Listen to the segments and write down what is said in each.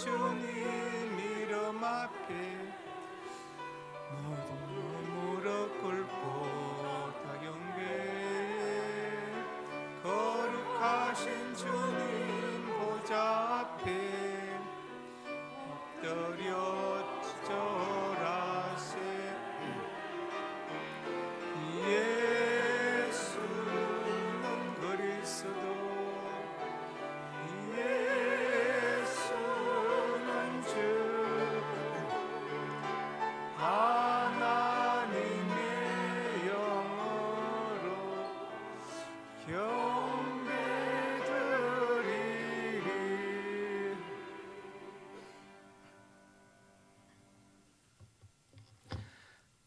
주님 이름 앞에 모든 무릎 꿇고 다 경배해. 거룩하신 주님 보좌 앞에 엎드려 절하세. 예수는 그리스도, 예수는 주, 하나님의 영으로 경배드리리.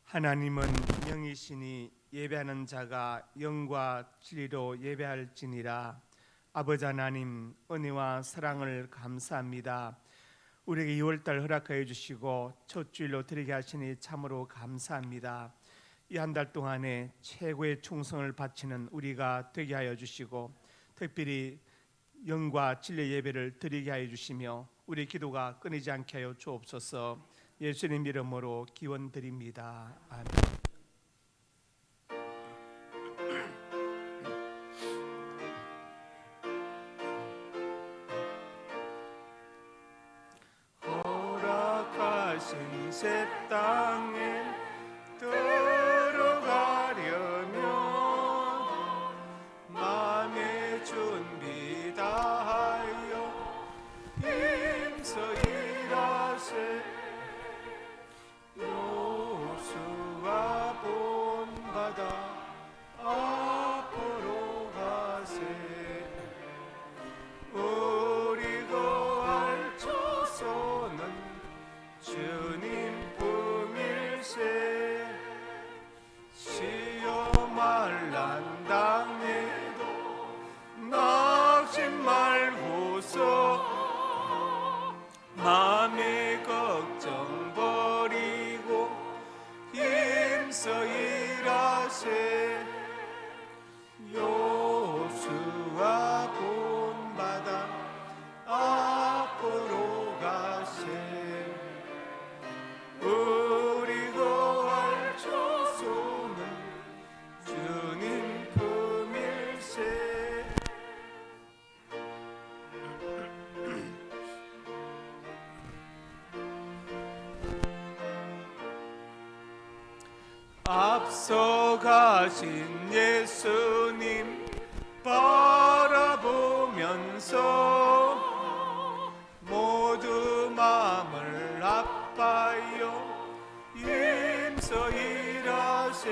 하나님은 영이시니 예배하는 자가 영과 진리로 예배할지니라. 아버지 하나님, 은혜와 사랑을 감사합니다. 우리에게 2월달 허락하여 주시고 첫 주일로 드리게 하시니 참으로 감사합니다. 이 한 달 동안에 최고의 충성을 바치는 우리가 되게 하여 주시고, 특별히 영과 진리 예배를 드리게 하여 주시며 우리 기도가 끊이지 않게 하여 주옵소서. 예수님 이름으로 기원드립니다. 아멘. 허락하신 새 땅에 들어가려면 마음의 준비 다하여 힘써 일하세. 여호수아 본받아 앞으로 가세. 우리 거할 조소는 주님 품일세. 시험할 난 당해도 낙심 말고서 마음의 걱정 버리고 힘써 일하세. 여호수아 본받아 앞으로 가세. 우리 거할 조소는 주님 품일세. 앞서 가신 예수님 바라보면서 모두 마음을 아파요 힘써 일하세.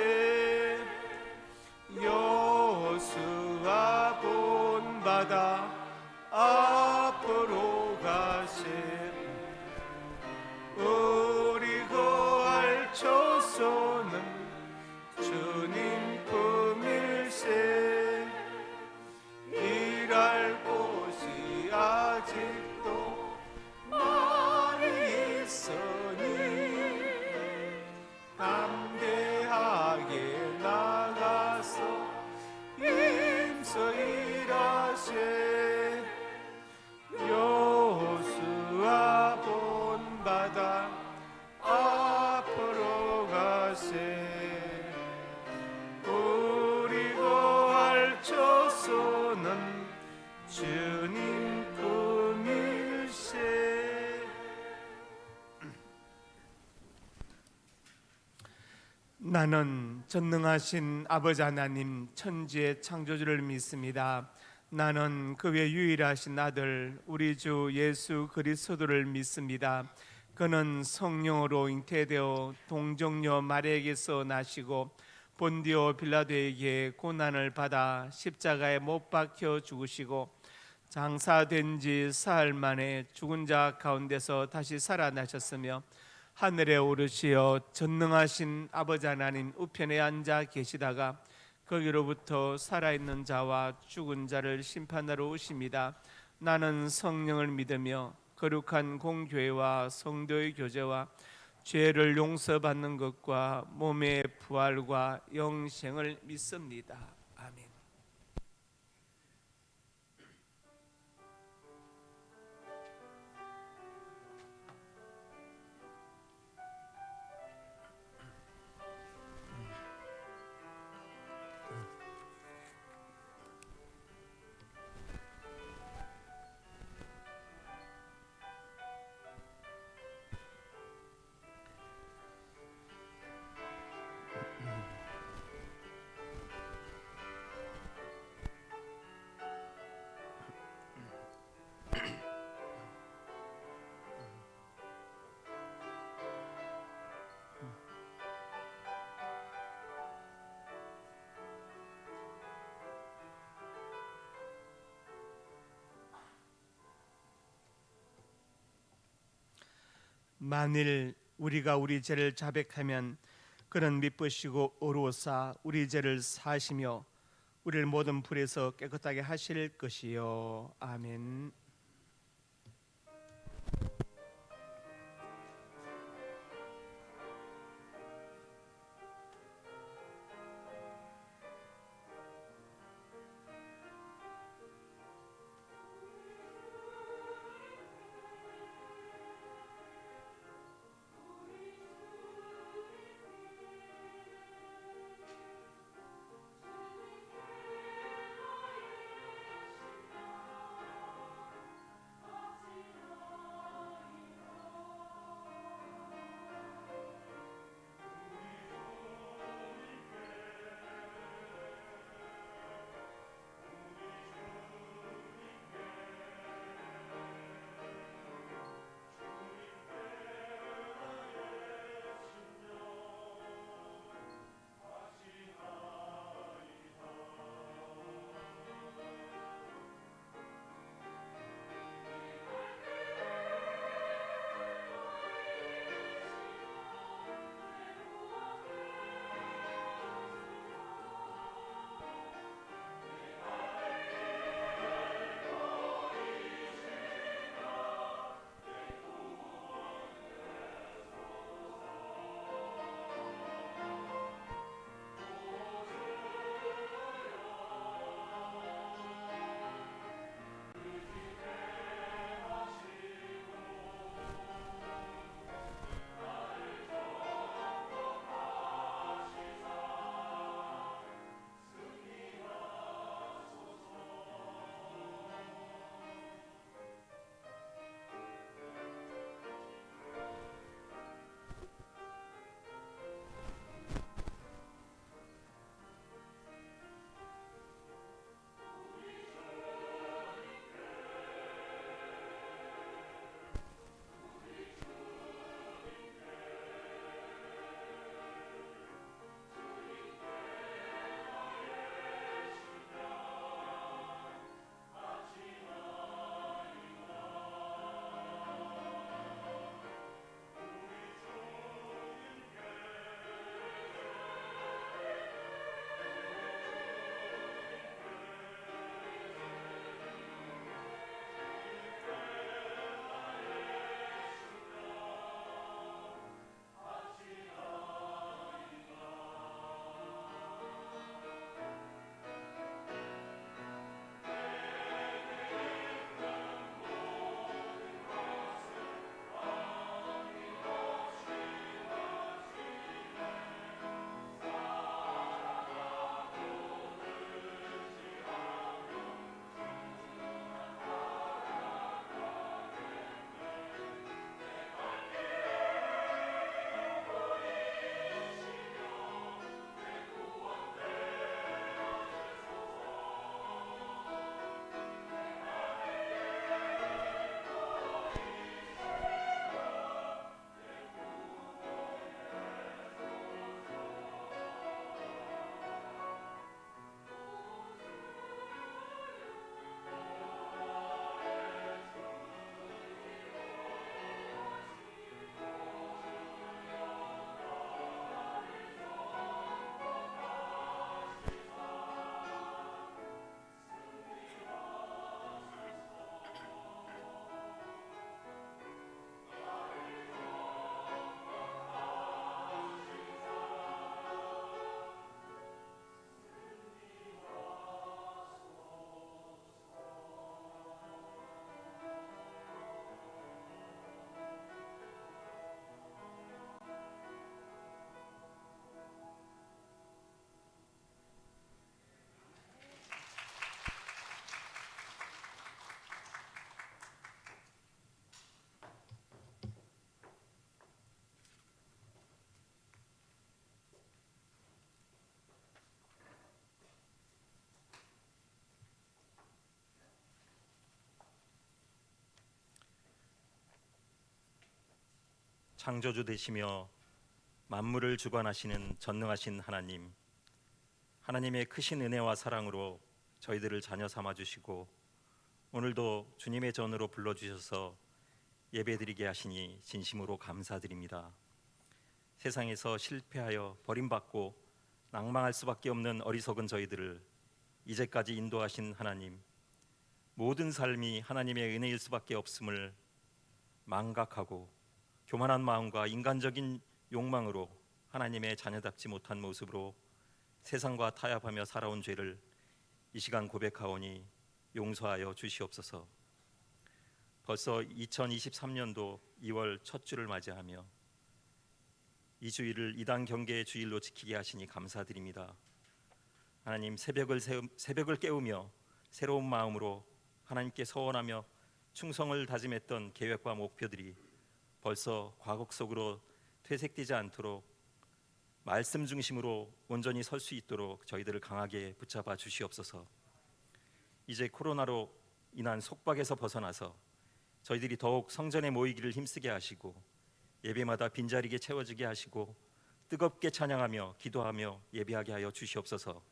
여호수아 본받아 앞으로 가세. 우리 거할 조소는 주님 품일세. 일할 곳이 아직도 많이 있으니 담대하게 나가서 힘써 일하세. 여호수아 본받아 앞으로 가세. 우리 거할 조소는 주님 품일세. 나는 전능하신 아버지 하나님 천지의 창조주를 믿습니다. 나는 그의 유일하신 아들 우리 주 예수 그리스도를 믿습니다. 그는 성령으로 잉태되어 동정녀 마리아에게서 나시고 본디오 빌라도에게 고난을 받아 십자가에 못 박혀 죽으시고 장사된 지 사흘 만에 죽은 자 가운데서 다시 살아나셨으며 하늘에 오르시어 전능하신 아버지 하나님 우편에 앉아 계시다가 거기로부터 살아있는 자와 죽은 자를 심판하러 오십니다. 나는 성령을 믿으며 거룩한 공교회와 성도의 교제와 죄를 용서받는 것과 몸의 부활과 영생을 믿습니다. 아멘. 만일 우리가 우리 죄를 자백하면 그는 미쁘시고 의로우사 우리 죄를 사하시며 우리를 모든 불에서 깨끗하게 하실 것이요. 아멘. 창조주 되시며 만물을 주관하시는 전능하신 하나님, 하나님의 크신 은혜와 사랑으로 저희들을 자녀 삼아 주시고 오늘도 주님의 전으로 불러주셔서 예배드리게 하시니 진심으로 감사드립니다. 세상에서 실패하여 버림받고 낭망할 수밖에 없는 어리석은 저희들을 이제까지 인도하신 하나님, 모든 삶이 하나님의 은혜일 수밖에 없음을 망각하고 교만한 마음과 인간적인 욕망으로 하나님의 자녀답지 못한 모습으로 세상과 타협하며 살아온 죄를 이 시간 고백하오니 용서하여 주시옵소서. 벌써 2023년도 2월 첫 주를 맞이하며 이 주일을 이단 경계의 주일로 지키게 하시니 감사드립니다. 하나님, 새벽을 깨우며 새로운 마음으로 하나님께 서원하며 충성을 다짐했던 계획과 목표들이 벌써 과거 속으로 퇴색되지 않도록 말씀 중심으로 온전히 설 수 있도록 저희들을 강하게 붙잡아 주시옵소서. 이제 코로나로 인한 속박에서 벗어나서 저희들이 더욱 성전에 모이기를 힘쓰게 하시고 예배마다 빈자리게 채워지게 하시고 뜨겁게 찬양하며 기도하며 예배하게 하여 주시옵소서.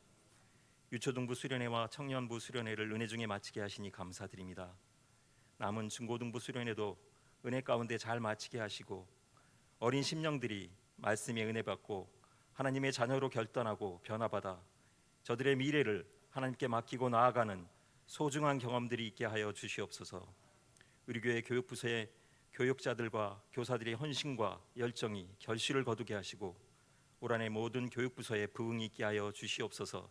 유초등부 수련회와 청년부 수련회를 은혜 중에 마치게 하시니 감사드립니다. 남은 중고등부 수련회도 은혜 가운데 잘 마치게 하시고 어린 심령들이 말씀의 은혜 받고 하나님의 자녀로 결단하고 변화받아 저들의 미래를 하나님께 맡기고 나아가는 소중한 경험들이 있게 하여 주시옵소서. 우리 교회 교육부서의 교육자들과 교사들의 헌신과 열정이 결실을 거두게 하시고 올 한해 모든 교육부서에 부흥이 있게 하여 주시옵소서.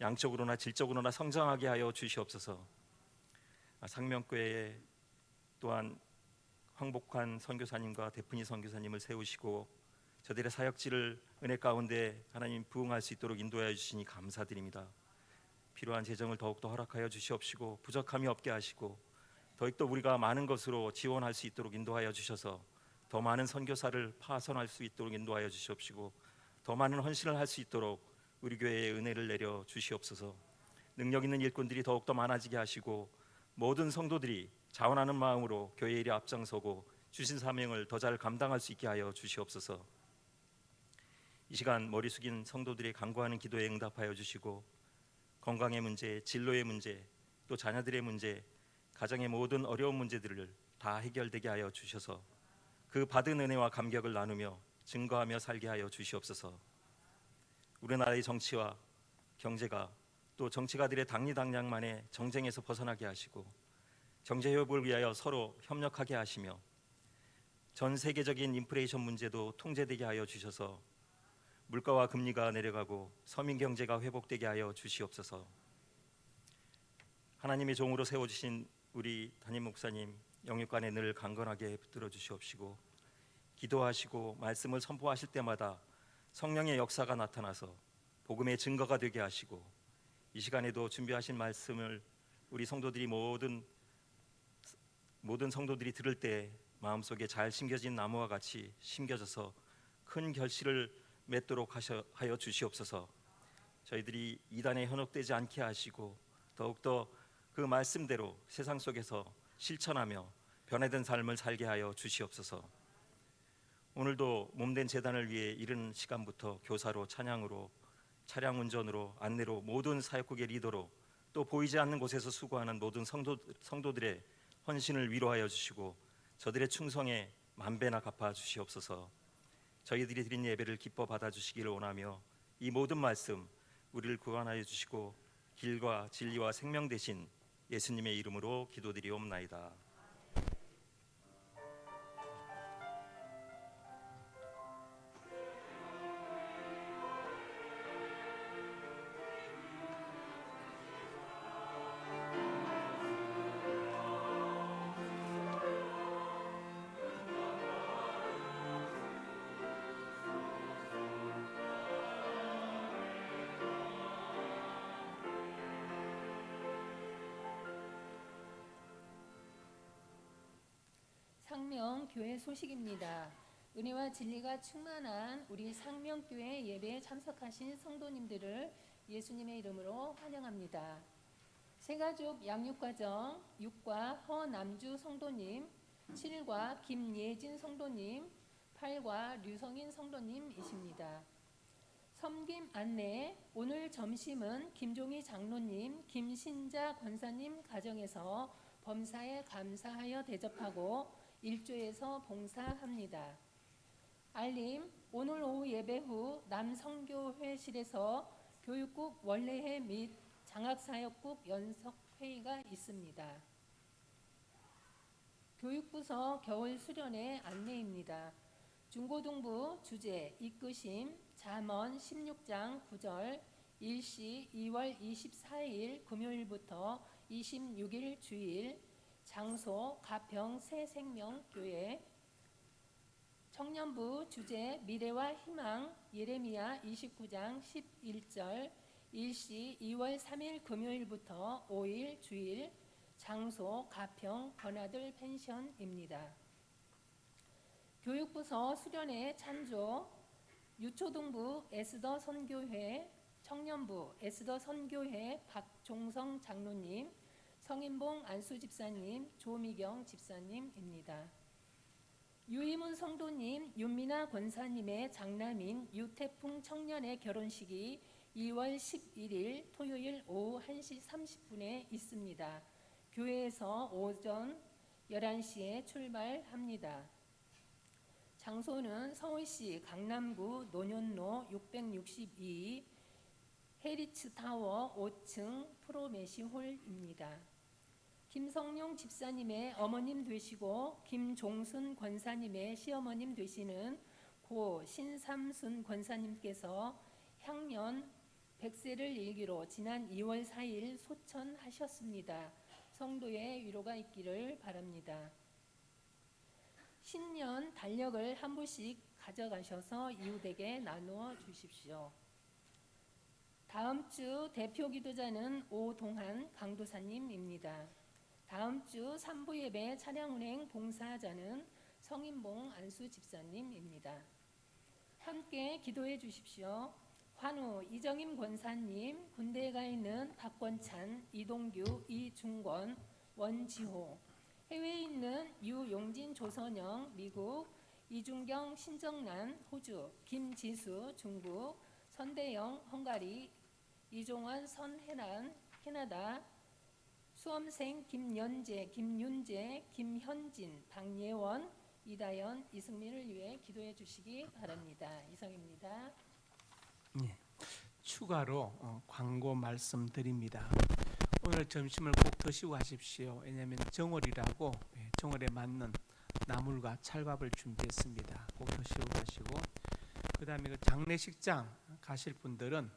양적으로나 질적으로나 성장하게 하여 주시옵소서. 상명교회에 또한 황복환 선교사님과 대푼이 선교사님을 세우시고 저들의 사역지를 은혜 가운데 하나님 부흥할 수 있도록 인도하여 주시니 감사드립니다. 필요한 재정을 더욱더 허락하여 주시옵시고 부족함이 없게 하시고 더욱더 우리가 많은 것으로 지원할 수 있도록 인도하여 주셔서 더 많은 선교사를 파송할 수 있도록 인도하여 주시옵시고 더 많은 헌신을 할 수 있도록 우리 교회에 은혜를 내려 주시옵소서. 능력 있는 일꾼들이 더욱더 많아지게 하시고 모든 성도들이 자원하는 마음으로 교회 일에 앞장서고 주신 사명을 더 잘 감당할 수 있게 하여 주시옵소서. 이 시간 머리 숙인 성도들의 간구하는 기도에 응답하여 주시고 건강의 문제, 진로의 문제, 또 자녀들의 문제, 가정의 모든 어려운 문제들을 다 해결되게 하여 주셔서 그 받은 은혜와 감격을 나누며 증거하며 살게 하여 주시옵소서. 우리나라의 정치와 경제가 또 정치가들의 당리당략만의 정쟁에서 벗어나게 하시고 경제 회복을 위하여 서로 협력하게 하시며 전 세계적인 인플레이션 문제도 통제되게 하여 주셔서 물가와 금리가 내려가고 서민 경제가 회복되게 하여 주시옵소서. 하나님의 종으로 세워주신 우리 담임 목사님 영육간에 늘 강건하게 붙들어 주시옵시고 기도하시고 말씀을 선포하실 때마다 성령의 역사가 나타나서 복음의 증거가 되게 하시고 이 시간에도 준비하신 말씀을 우리 성도들이 모든 성도들이 들을 때 마음속에 잘 심겨진 나무와 같이 심겨져서 큰 결실을 맺도록 하여 주시옵소서. 저희들이 이단에 현혹되지 않게 하시고 더욱더 그 말씀대로 세상 속에서 실천하며 변화된 삶을 살게 하여 주시옵소서. 오늘도 몸된 제단을 위해 이른 시간부터 교사로 찬양으로 차량 운전으로 안내로 모든 사역국의 리더로 또 보이지 않는 곳에서 수고하는 모든 성도들의 헌신을 위로하여 주시고 저들의 충성에 만배나 갚아 주시옵소서. 저희들이 드린 예배를 기뻐 받아주시기를 원하며 이 모든 말씀 우리를 구원하여 주시고 길과 진리와 생명 되신 예수님의 이름으로 기도드리옵나이다. 상명교회 소식입니다. 은혜와 진리가 충만한 우리 상명교회 예배에 참석하신 성도님들을 예수님의 이름으로 환영합니다. 새가족 양육과정 6과 허남주 성도님, 7과 김예진 성도님, 8과 류성인 성도님이십니다. 섬김 안내, 오늘 점심은 김종희 장로님, 김신자 권사님 가정에서 범사에 감사하여 대접하고 일조에서 봉사합니다. 알림: 오늘 오후 예배 후 남성교회실에서 교육국 원래회 및 장학사역국 연석회의가 있습니다. 교육부서 겨울 수련회 안내입니다. 중고등부 주제 이끄심 잠언 16장 9절 일시 2월 24일 금요일부터 26일 주일 장소 가평 새생명교회 청년부 주제 미래와 희망 예레미야 29장 11절 일시 2월 3일 금요일부터 5일 주일 장소 가평 권아들 펜션입니다. 교육부서 수련회 찬조 유초등부 에스더 선교회 청년부 에스더 선교회 박종성 장로님 성인봉 안수 집사님 조미경 집사님입니다. 유희문 성도님 윤미나 권사님의 장남인 유태풍 청년의 결혼식이 2월 11일 토요일 오후 1시 30분에 있습니다. 교회에서 오전 11시에 출발합니다. 장소는 서울시 강남구 논현로 662 헤리츠타워 5층 프로메시홀입니다. 김성용 집사님의 어머님 되시고 김종순 권사님의 시어머님 되시는 고 신삼순 권사님께서 향년 100세를 일기로 지난 2월 4일 소천하셨습니다. 성도의 위로가 있기를 바랍니다. 신년 달력을 한 부씩 가져가셔서 이웃에게 나누어 주십시오. 다음 주 대표 기도자는 오동한 강도사님입니다. 다음 주 3부 예배 차량 운행 봉사자는 성인봉 안수 집사님입니다. 함께 기도해 주십시오. 환우 이정임 권사님, 군대에 가 있는 박권찬, 이동규, 이중권, 원지호, 해외에 있는 유용진, 조선영, 미국, 이준경, 신정란, 호주, 김지수, 중국, 선대영, 헝가리, 이종원, 선혜란, 캐나다, 수험생 김연재, 김윤재, 김현진, 박예원, 이다연, 이승민을 위해 기도해 주시기 바랍니다. 이상입니다. 예, 추가로 광고 말씀드립니다. 오늘 점심을 꼭 드시고 하십시오. 왜냐하면 정월이라고 정월에 맞는 나물과 찰밥을 준비했습니다. 꼭 드시고 가시고, 그 다음에 그 장례식장 가실 분들은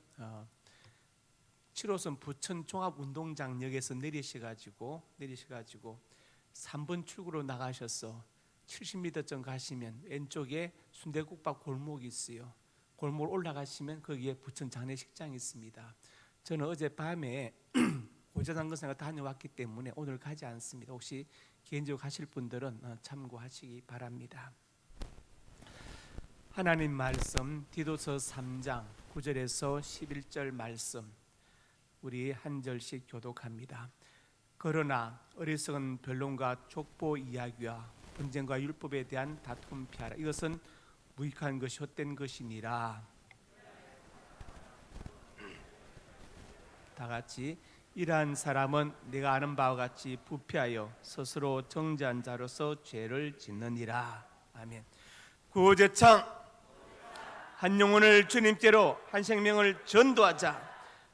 7호선 부천 종합운동장역에서 내리셔가지고 3번 출구로 나가셔서 70m쯤 가시면 왼쪽에 순대국밥 골목이 있어요. 골목 올라가시면 거기에 부천 장례식장이 있습니다. 저는 어젯밤에 고자장근사가 다녀왔기 때문에 오늘 가지 않습니다. 혹시 개인적으로 가실 분들은 참고하시기 바랍니다. 하나님 말씀 디도서 3장 9절에서 11절 말씀 우리 한 절씩 교독합니다. 그러나 어리석은 변론과 족보 이야기와 분쟁과 율법에 대한 다툼 피하라. 이것은 무익한 것이 헛된 것이니라. 다 같이 이러한 사람은 내가 아는 바와 같이 부패하여 스스로 정죄한 자로서 죄를 짓느니라. 아멘. 구제창 한 영혼을 주님께로 한 생명을 전도하자.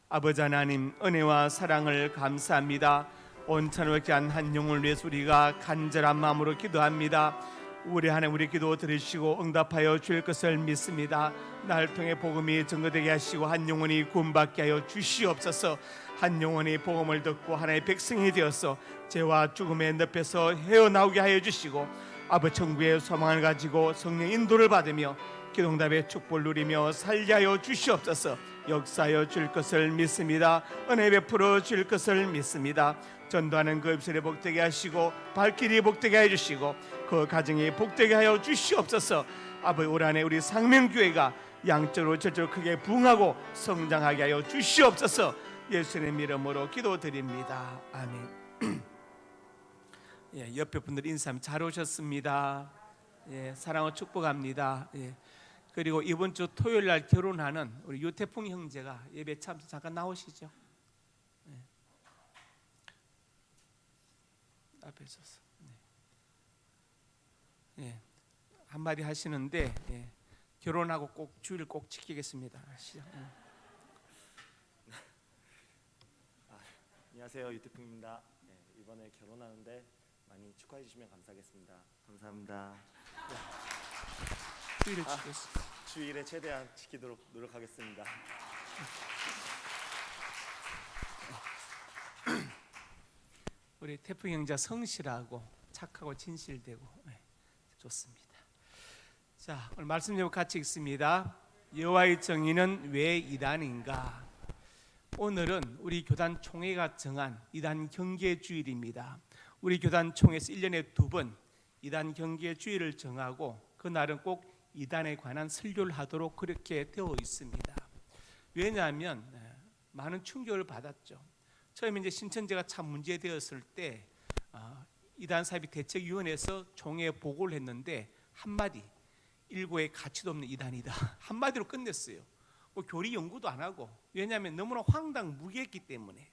아버지 하나님 은혜와 사랑을 감사합니다. 온천을 한 한 영혼을 위해서 우리가 간절한 마음으로 기도합니다. 우리 하나님 우리 기도 들으시고 응답하여 주실 것을 믿습니다. 날 통해 복음이 증거되게 하시고 한 영혼이 구원받게 하여 주시옵소서. 한 영혼이 복음을 듣고 하나님의 백성이 되어서 죄와 죽음의 늪에서 헤어나오게 하여 주시고 아버지 천국의 소망을 가지고 성령 인도를 받으며 기도응답의 축복을 누리며 살게 하여 주시옵소서. 역사하여 줄 것을 믿습니다. 은혜 베풀어 줄 것을 믿습니다. 전도하는 그 입술에 복되게 하시고 발길이 복되게 하여 주시고 그 가정이 복되게 하여 주시옵소서. 아버지 올 한해 우리 상명교회가 양적으로 질적으로 크게 부흥하고 성장하게 하여 주시옵소서. 예수님 이름으로 기도드립니다. 아멘. 예, 옆에 분들 인사하면 잘 오셨습니다. 예, 사랑을 축복합니다. 예. 그리고 이번 주 토요일 날 결혼하는 우리 유태풍 형제가 예배 참 잠깐 나오시죠. 네. 앞에 있어서. 네. 예, 한마디 하시는데 결혼하고 꼭 주의를 꼭 지키겠습니다. 아시죠? 안녕하세요, 유태풍입니다. 이번에 결혼하는데 많이 축하해 주시면 감사하겠습니다. 감사합니다. 주의를 지키겠습니다. 주일에 최대한 지키도록 노력하겠습니다. 우리 태풍 형제 성실하고 착하고 진실되고 좋습니다. 자, 오늘 말씀 제목 같이 읽습니다. 여호와의 정의는 왜 이단인가? 오늘은 우리 교단 총회가 정한 이단 경계 주일입니다. 우리 교단 총회에서 1년에 2번 이단 경계 주일을 정하고 그날은 꼭 이단에 관한 설교를 하도록 그렇게 되어 있습니다. 왜냐하면 많은 충격을 받았죠. 처음에 이제 신천지가 참 문제되었을 때 이단 사이비 대책위원회에서 총회에 보고를 했는데 한마디, 일고의 가치도 없는 이단이다 한마디로 끝냈어요. 뭐 교리 연구도 안 하고, 왜냐하면 너무나 황당무계했기 때문에.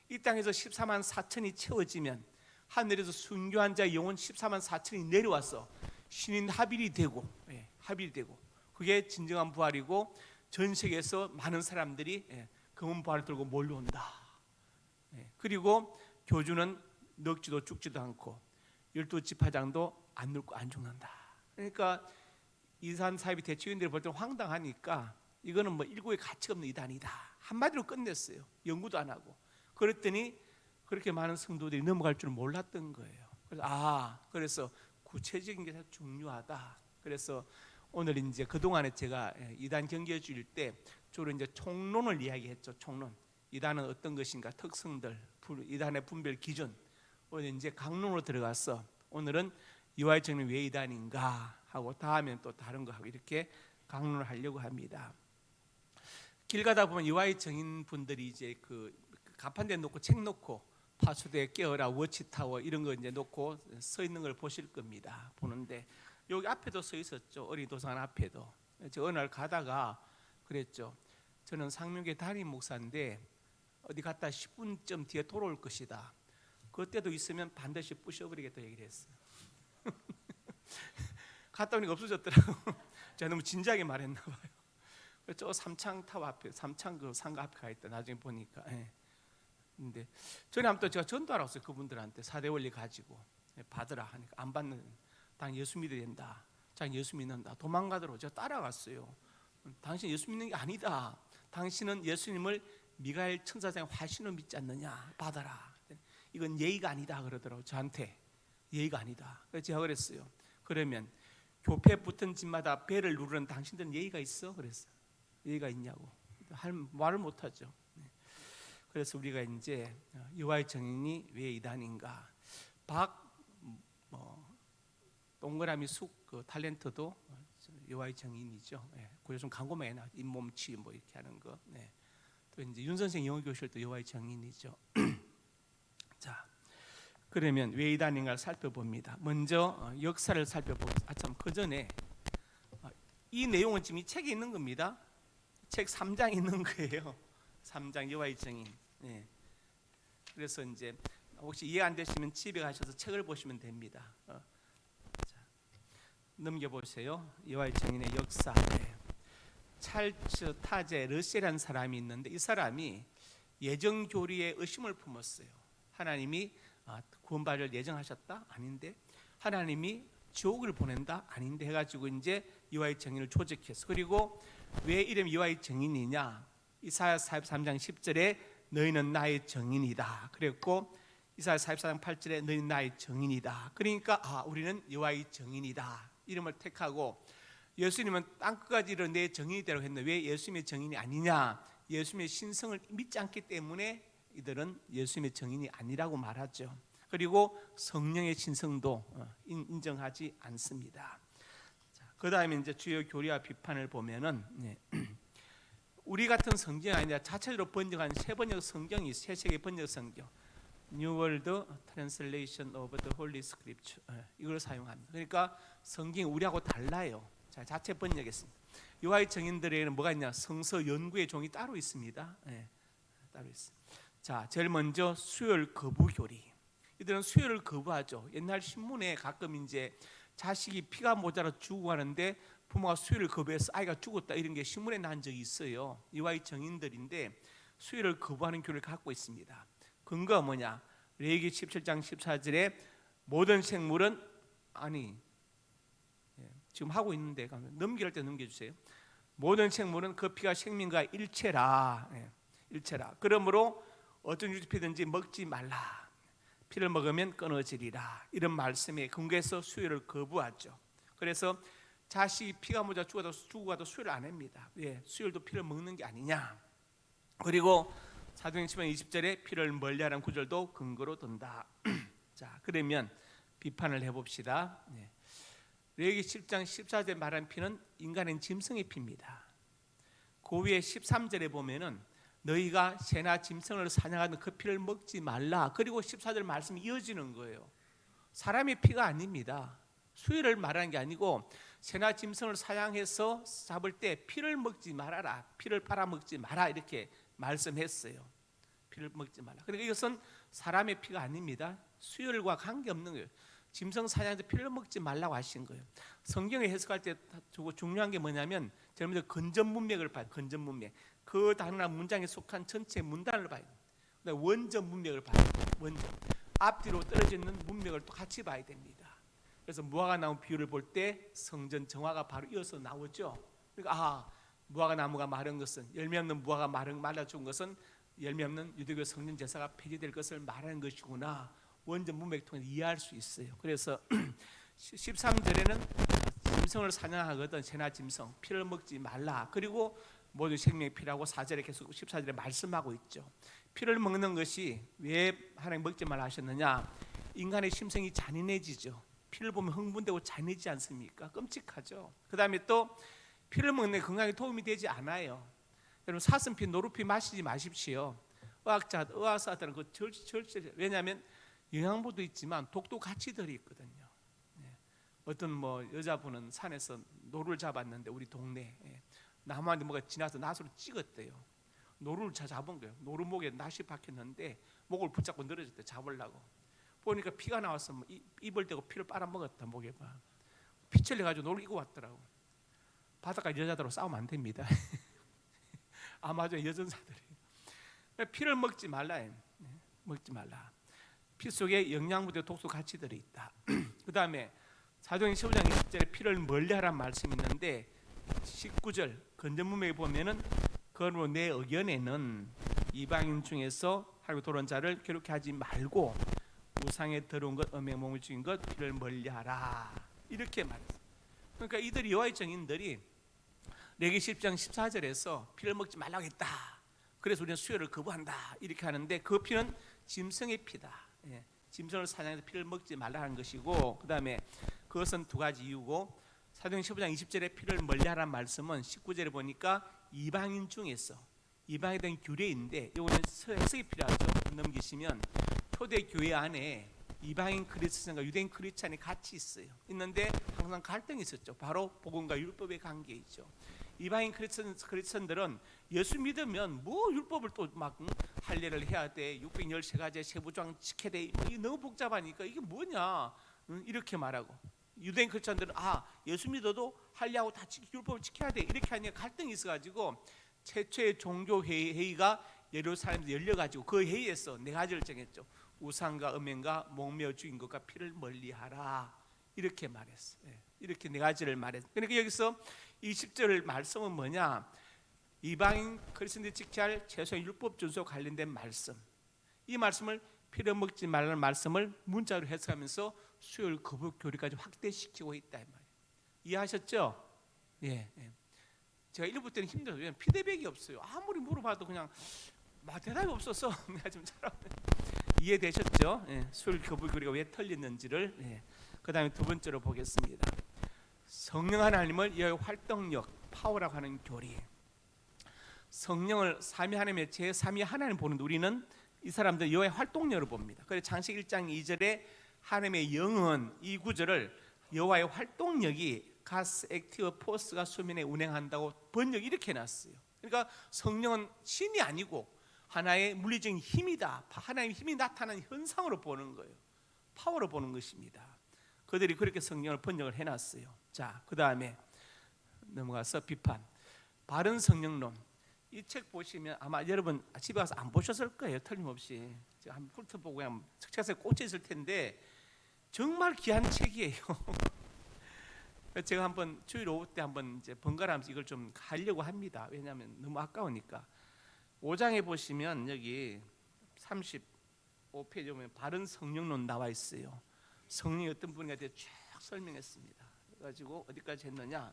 이 땅에서 14만 4천이 채워지면 하늘에서 순교한 자의 영혼 14만 4천이 내려와서 신인 합일이 되고, 합일이 되고, 그게 진정한 부활이고 전 세계에서 많은 사람들이 검은 부활을 들고 몰려온다. 그리고 교주는 늙지도 죽지도 않고 12지파장도 안 늙고 안 죽는다. 그러니까 이산 사이비 대책위원들이 볼 때는 황당하니까 이거는 뭐 일고의 가치가 없는 이단이다 한마디로 끝냈어요. 연구도 안 하고. 그랬더니 그렇게 많은 성도들이 넘어갈 줄 몰랐던 거예요. 그래서 구체적인 게 중요하다. 그래서 오늘 이제 그동안에 제가 이단 경계 주일 때 주로 이제 총론을 이야기했죠. 총론. 이단은 어떤 것인가, 특성들, 이단의 분별 기준. 오늘 이제 강론으로 들어가서 오늘은 여호와의 정의는 왜 이단인가 하고 다음엔 또 다른 거 하고 이렇게 강론을 하려고 합니다. 길 가다 보면 여호와의 정인 분들이 이제 그 가판대 놓고 책 놓고 파수대 깨어라 워치타워 이런 거 이제 놓고 서 있는 걸 보실 겁니다. 보는데 여기 앞에도 서 있었죠. 어린이 도서관 앞에도. 저 어느 날 가다가 그랬죠. 저는 상명교회 담임 목사인데 어디 갔다 10분쯤 뒤에 돌아올 것이다. 그때도 있으면 반드시 부셔버리겠다 얘기를 했어요. 갔다 오니까 없어졌더라고. 제가 너무 진지하게 말했나 봐요. 저 삼창타워 앞에, 삼창 그 상가 앞에 가 있다. 나중에 보니까. 근데 전에 한번 또 제가 전도하러 왔어요. 그분들한테 4대 원리 가지고 받으라 하니까 안 받는. 당 예수 믿어야 된다. 자, 예수 믿는다. 도망가도록 제가 따라갔어요. 당신 예수 믿는 게 아니다. 당신은 예수님을 미가엘 천사장의 화신을 믿지 않느냐. 받아라. 이건 예의가 아니다 그러더라고요. 저한테. 예의가 아니다. 그래서 제가 그랬어요. 그러면 교패 붙은 집마다 배를 누르는 당신들은 예의가 있어? 그랬어요. 예의가 있냐고. 말을 못하죠. 그래서 우리가 이제 여호와의 정인이 왜 이단인가. 동그라미 쑥 그 탤런트도 여호와의 정인이죠. 그래서 좀 광고만 나 잇몸치 뭐 이렇게 하는 거. 또 이제 윤 선생 영어 교실도 여호와의 정인이죠. 자, 그러면 왜 이단인가를 살펴봅니다. 먼저 역사를 살펴보고, 참 그 전에 이 내용은 지금 이 책에 있는 겁니다. 책 3장 있는 거예요. 3장 여호와의 정인. 그래서 이제 혹시 이해 안 되시면 집에 가셔서 책을 보시면 됩니다. 자, 넘겨보세요. 여호와의 정인의 역사. 찰츠 타제 러시아라는 사람이 있는데 이 사람이 예정 교리에 의심을 품었어요. 하나님이 구원받을 예정하셨다? 아닌데. 하나님이 지옥을 보낸다? 아닌데 해가지고 이제 여호와의 정인을 조직했어. 그리고 왜 이름이 여호와의 정인이냐? 이사야 43장 10절에 너희는 나의 정인이다. 그랬고 이사야 44장 8절에 너희는 나의 정인이다. 그러니까 우리는 여호와의 정인이다. 이름을 택하고 예수님은 땅끝까지 이르러 내 정인이라고 했는데 왜 예수님의 정인이 아니냐? 예수님의 신성을 믿지 않기 때문에 이들은 예수님의 정인이 아니라고 말하죠. 그리고 성령의 신성도 인정하지 않습니다. 그 다음에 이제 주요 교리와 비판을 보면은 우리 같은 성경이 아니라 자체적으로 번역한 새 번역 성경이 새 세계 번역 성경, New World Translation of the Holy Scripture 이걸 사용합니다. 그러니까 성경이 우리하고 달라요. 자, 자체 번역했습니다. 여호와의 정인들에게는 뭐가 있냐? 성서 연구의 종이 따로 있습니다. 따로 있습니다. 자, 제일 먼저 수요일 거부 교리. 이들은 수요일을 거부하죠. 옛날 신문에 가끔 이제 자식이 피가 모자라 죽고 가는데 부모가 수혈을 거부해서 아이가 죽었다 이런 게 신문에 난 적이 있어요. 이와의 정인들인데 수혈을 거부하는 교리를 갖고 있습니다. 근거가 뭐냐? 레위기 17장 14절에 모든 생물은 지금 하고 있는데 넘길 때 넘겨주세요. 모든 생물은 그 피가 생명과 일체라. 일체라. 그러므로 어떤 유지피든지 먹지 말라. 피를 먹으면 끊어지리라. 이런 말씀에 근거해서 수혈을 거부하죠. 그래서 자식이 피가 모자 죽고 가도 수혈을 안 합니다. 수혈도 피를 먹는 게 아니냐. 그리고 사도행 10장 20절에 피를 멀리하라는 구절도 근거로 든다. 자, 그러면 비판을 해봅시다. 레위기 10장 14절에 말한 피는 인간의 짐승의 피입니다. 그 위에 13절에 보면은 너희가 새나 짐승을 사냥하는 그 피를 먹지 말라. 그리고 14절 말씀이 이어지는 거예요. 사람의 피가 아닙니다. 수혈을 말하는 게 아니고 새나 짐승을 사냥해서 잡을 때 피를 먹지 말아라. 피를 빨아먹지 마라. 이렇게 말씀했어요. 피를 먹지 말라. 그러니까 이것은 사람의 피가 아닙니다. 수혈과 관계없는 거예요. 짐승 사냥해서 피를 먹지 말라고 하신 거예요. 성경을 해석할 때 중요한 게 뭐냐면 제일 먼저 건전 문맥을 봐요. 건전 문맥. 그 단어나 문장에 속한 전체 문단을 봐야 돼요. 원전 문맥을 봐야 돼요. 원전. 앞뒤로 떨어져 있는 문맥을 또 같이 봐야 됩니다. 그래서 무화과 나무 비유를 볼 때 성전 정화가 바로 이어서 나오죠. 그러니까 무화과 나무가 마른 것은 열매 없는 무화과 말라 죽은 것은 열매 없는 유대교 성전 제사가 폐지될 것을 말하는 것이구나. 원전 문맥을 통해 이해할 수 있어요. 그래서 13절에는 짐승을 사냥하거든 새나 짐승 피를 먹지 말라. 그리고 모든 생명의 피라고 4절에 계속 14절에 말씀하고 있죠. 피를 먹는 것이 왜 하나님 먹지 말라 하셨느냐? 인간의 심성이 잔인해지죠. 피를 보면 흥분되고 잔인해지지 않습니까? 끔찍하죠. 그 다음에 또 피를 먹는 게 건강에 도움이 되지 않아요. 여러분 사슴피, 노루피 마시지 마십시오. 의학사들은 그 절제. 왜냐하면 영양분도 있지만 독도 같이 들어있거든요. 어떤 여자분은 산에서 노루를 잡았는데 우리 동네에 나무한테 뭐가 지나서 낫으로 찍었대요. 노루를 잡은 거예요. 노루 목에 낫이 박혔는데 목을 붙잡고 늘어졌대. 잡으려고 보니까 피가 나와서 입을 대고 피를 빨아먹었다. 목에 봐. 피 흘려가지고 노루 이고 왔더라고. 바닷가 여자들하고 싸우면 안 됩니다. 아마존 여전사들이 피를 먹지 말라. 먹지 말라. 피 속에 영양분과 독소 같이 들어있다. 그 다음에 사도행 15장 20절에 피를 멀리하라는 말씀이 있는데 19절 건전문맥에 보면은 그러므로 내 의견에는 이방인 중에서 하나님께 돌아온 자를 괴롭게 하지 말고 우상에 더러운 것, 음행에 몸을 죽인 것, 피를 멀리하라. 이렇게 말했어요. 그러니까 이들이 여호와의 증인들이 레위기 10장 14절에서 피를 먹지 말라고 했다. 그래서 우리는 수혈을 거부한다. 이렇게 하는데 그 피는 짐승의 피다. 짐승을 사냥해서 피를 먹지 말라는 것이고, 그 다음에 그것은 두 가지 이유고, 사도행 15장 20절에 피를 멀리하라는 말씀은 19절에 보니까 이방인 중에서 이방에 대한 규례인데, 이거는 해석이 필요하죠. 넘기시면 초대 교회 안에 이방인 크리스천과 유대인 크리스천이 같이 있어요. 있는데 항상 갈등이 있었죠. 바로 복음과 율법의 관계이죠. 이방인 크리스천들은 예수 믿으면 뭐 율법을 또 막 할례를 해야 돼, 613가지 세부조항 지켜야 돼, 이게 너무 복잡하니까 이게 뭐냐 이렇게 말하고, 유대인 크리스천들은 예수 믿어도 할례하고 다 율법을 지켜야 돼 이렇게 하니까 갈등이 있어가지고 최초의 종교 회의가 예루살렘에서 열려가지고 그 회의에서 네 가지를 정했죠. 우상과 음행과 목매어 죽인 것과 피를 멀리하라 이렇게 말했어요. 이렇게 네 가지를 말했어요. 그러니까 여기서 20절 말씀은 뭐냐? 이방인 그리스도인들이 지켜야 할 최소의 율법 준수와 관련된 말씀. 이 말씀을 피를 먹지 말라는 말씀을 문자로 해석하면서 수혈 거부 교리까지 확대시키고 있다 이 말이에요. 이해하셨죠? 예. 제가 일부 때는 힘들어요. 피드백이 없어요. 아무리 물어봐도 그냥 대답이 없어서 내가 좀 잘 이해되셨죠? 수혈 거부 교리가 왜 틀렸는지를. 그 다음에 두 번째로 보겠습니다. 성령 하나님을 여호와의 활동력, 파워라고 하는 교리. 성령을 삼위 하나님의 제3위 하나님 보는데 우리는 이 사람들 여호와의 활동력을 봅니다. 그래서 창세기 1장 2절에 하나님의 영은 이 구절을 여호와의 활동력이 가스, 액티브, 포스가 수면에 운행한다고 번역 이렇게 해놨어요. 그러니까 성령은 신이 아니고 하나의 물리적인 힘이다. 하나님의 힘이 나타나는 현상으로 보는 거예요. 파워로 보는 것입니다. 그들이 그렇게 성경을 번역을 해놨어요. 자, 그 다음에 넘어가서 비판. 바른 성령론. 이 책 보시면 아마 여러분 집에 가서 안 보셨을 거예요. 틀림없이. 제가 한번 훑어보고 그냥 책자에 꽂혀 있을 텐데 정말 귀한 책이에요. 제가 한번 주일 오후 때 한번 이제 번갈아가면서 이걸 좀 하려고 합니다. 왜냐하면 너무 아까우니까. 5장에 보시면 여기 35페이지 보면 바른 성령론 나와 있어요. 성령이 어떤 분에 대해 쭉 설명했습니다. 그래가지고 어디까지 했느냐?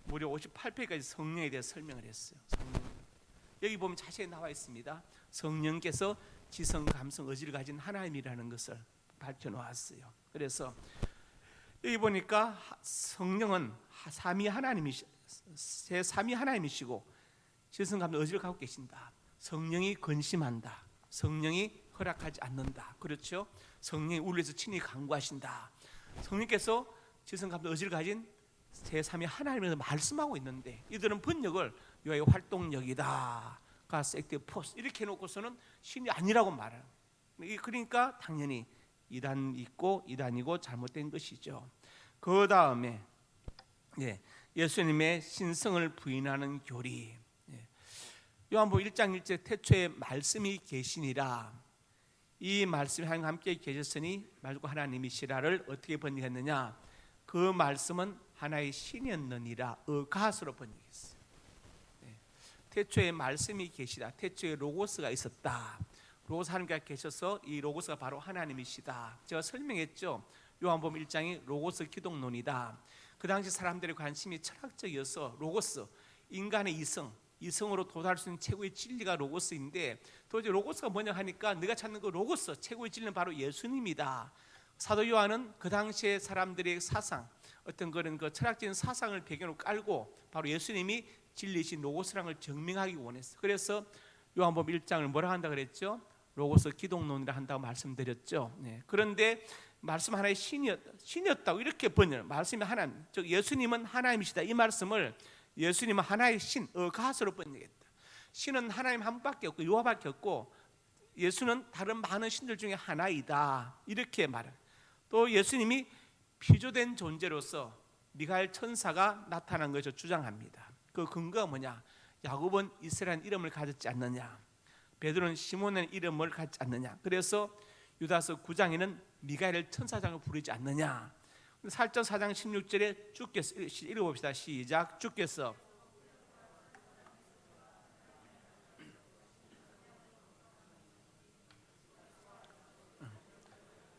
무려 58페이지까지 성령에 대해 설명을 했어요. 여기 보면 자세히 나와 있습니다. 성령께서 지성, 감성, 의지를 가진 하나님이라는 것을 밝혀놓았어요. 그래서 여기 보니까 성령은 삼위 하나님이시고 지성, 감성, 의지를 갖고 계신다. 성령이 근심한다. 성령이 허락하지 않는다. 그렇죠? 성령이 우리에서 친히 강구하신다. 성령께서 지성, 감성, 의지를 가진 제3위 하나님에서 말씀하고 있는데 이들은 번역을 요의 활동력이다, 가스 액티브 포스 이렇게 해놓고서는 신이 아니라고 말해요. 그러니까 당연히 이단이고 잘못된 것이죠. 그 다음에 예수님의 신성을 부인하는 교리. 요한복음 1장 1절 태초에 말씀이 계시니라. 이 말씀이 하나님과 함께 계셨으니 말고 하나님이시라를 어떻게 번역했느냐? 그 말씀은 하나의 신이었느니라. 가스로 번역했어요. 태초에 말씀이 계시다. 태초에 로고스가 있었다. 로고스 하나님과 계셔서 이 로고스가 바로 하나님이시다. 제가 설명했죠. 요한복음 1장이 로고스 기독론이다. 그 당시 사람들의 관심이 철학적이어서 로고스, 인간의 이성으로 도달할 수 있는 최고의 진리가 로고스인데 도대체 로고스가 뭐냐 하니까 네가 찾는 그 로고스, 최고의 진리는 바로 예수님이다. 사도 요한은 그 당시의 사람들의 사상, 어떤 그런 그 철학적인 사상을 배경으로 깔고 바로 예수님이 진리이신 로고스라는 걸 증명하기 원했어요. 그래서 요한복음 1장을 뭐라 한다 그랬죠? 로고스 기독론이라 한다고 말씀드렸죠. 그런데 말씀 하나의 신이었다고 이렇게 번역. 말씀이 하나님, 즉 예수님은 하나님이시다. 이 말씀을 예수님은 하나의 신, 가스로 번역했다. 신은 하나님 한 분밖에 없고 여호와밖에 없고 예수는 다른 많은 신들 중에 하나이다. 이렇게 말해요. 또 예수님이 피조된 존재로서 미가엘 천사가 나타난 것을 주장합니다. 그 근거가 뭐냐? 야곱은 이스라엘 이름을 가졌지 않느냐? 베드로는 시몬의 이름을 갖지 않느냐? 그래서 유다서 9장에는 미가엘 천사장을 부르지 않느냐? 살전 4장 16절에 주께서 읽어봅시다. 시작. 주께서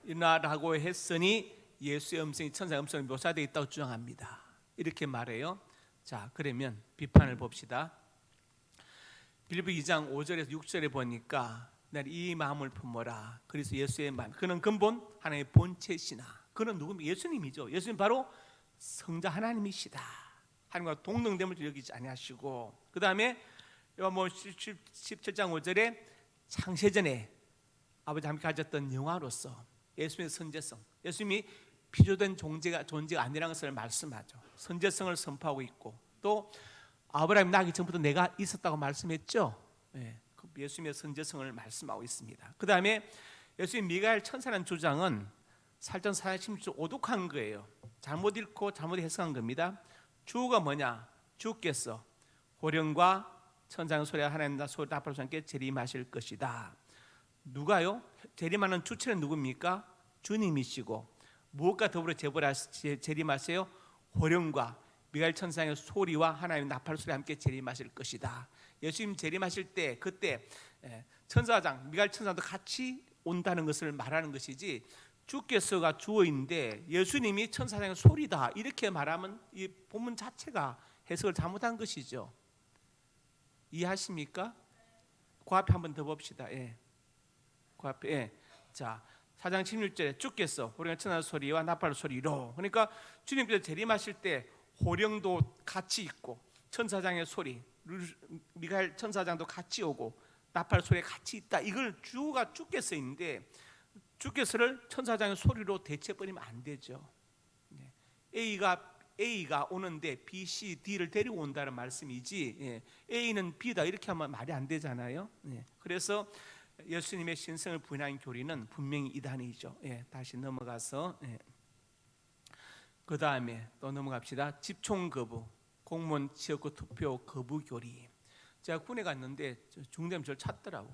일어나라고 했으니 예수의 음성이 천사의 음성을 묘사되어 있다고 주장합니다. 이렇게 말해요. 자, 그러면 비판을 봅시다. 빌립보 2장 5절에서 6절에 보니까 날 이 마음을 품어라. 그래서 예수의 마음. 그는 근본 하나님의 본체시나. 그는 누굽니까? 예수님이죠. 예수님 바로 성자 하나님이시다. 하나님과 동등됨을 여기지 아니하시고, 그 다음에 요한복음 17장 5절에 창세전에 아버지 함께 가졌던 영화로서 예수님의 선제성, 예수님이 피조된 존재가 아니라는 것을 말씀하죠. 선제성을 선포하고 있고, 또 아브라함이 나기 전부터 내가 있었다고 말씀했죠. 예수님의 선제성을 말씀하고 있습니다. 그 다음에 예수님 미가엘 천사라는 주장은 살전 4장 16절 오독한 거예요. 잘못 읽고 잘못 해석한 겁니다. 주가 뭐냐? 주께서 호령과 천상의 소리와 하나님과 소리 답할 수 함께 재림하실 것이다. 누가요? 재림하는 주체는 누굽니까? 주님이시고, 무엇과 더불어 재림하세요? 호령과 미가엘 천상의 소리와 하나님의 나팔 소리와 함께 재림하실 것이다. 예수님 재림하실 때 그때 천사장 미가엘 천사도 같이 온다는 것을 말하는 것이지, 주께서가 주어인데 예수님이 천사장의 소리다 이렇게 말하면 이 본문 자체가 해석을 잘못한 것이죠. 이해하십니까? 그 앞에 한번 더 봅시다. 그 앞에 자 4장 16절에 주께서 호령의 천사의 소리와 나팔 소리로, 그러니까 주님께서 재림하실 때 호령도 같이 있고 천사장의 소리, 미가엘 천사장도 같이 오고 나팔 소리 같이 있다. 이걸 주께서인데 주께서를 천사장의 소리로 대체버리면 안 되죠. A가 오는데 B, C, D를 데리고 온다는 말씀이지 A는 B다 이렇게 하면 말이 안 되잖아요. 그래서 예수님의 신성을 부인하는 교리는 분명히 이단이죠. 다시 넘어가서 그 다음에 또 넘어갑시다. 집총 거부, 공무원 지역구 투표 거부 교리. 제가 군에 갔는데 중대면 저를 찾더라고.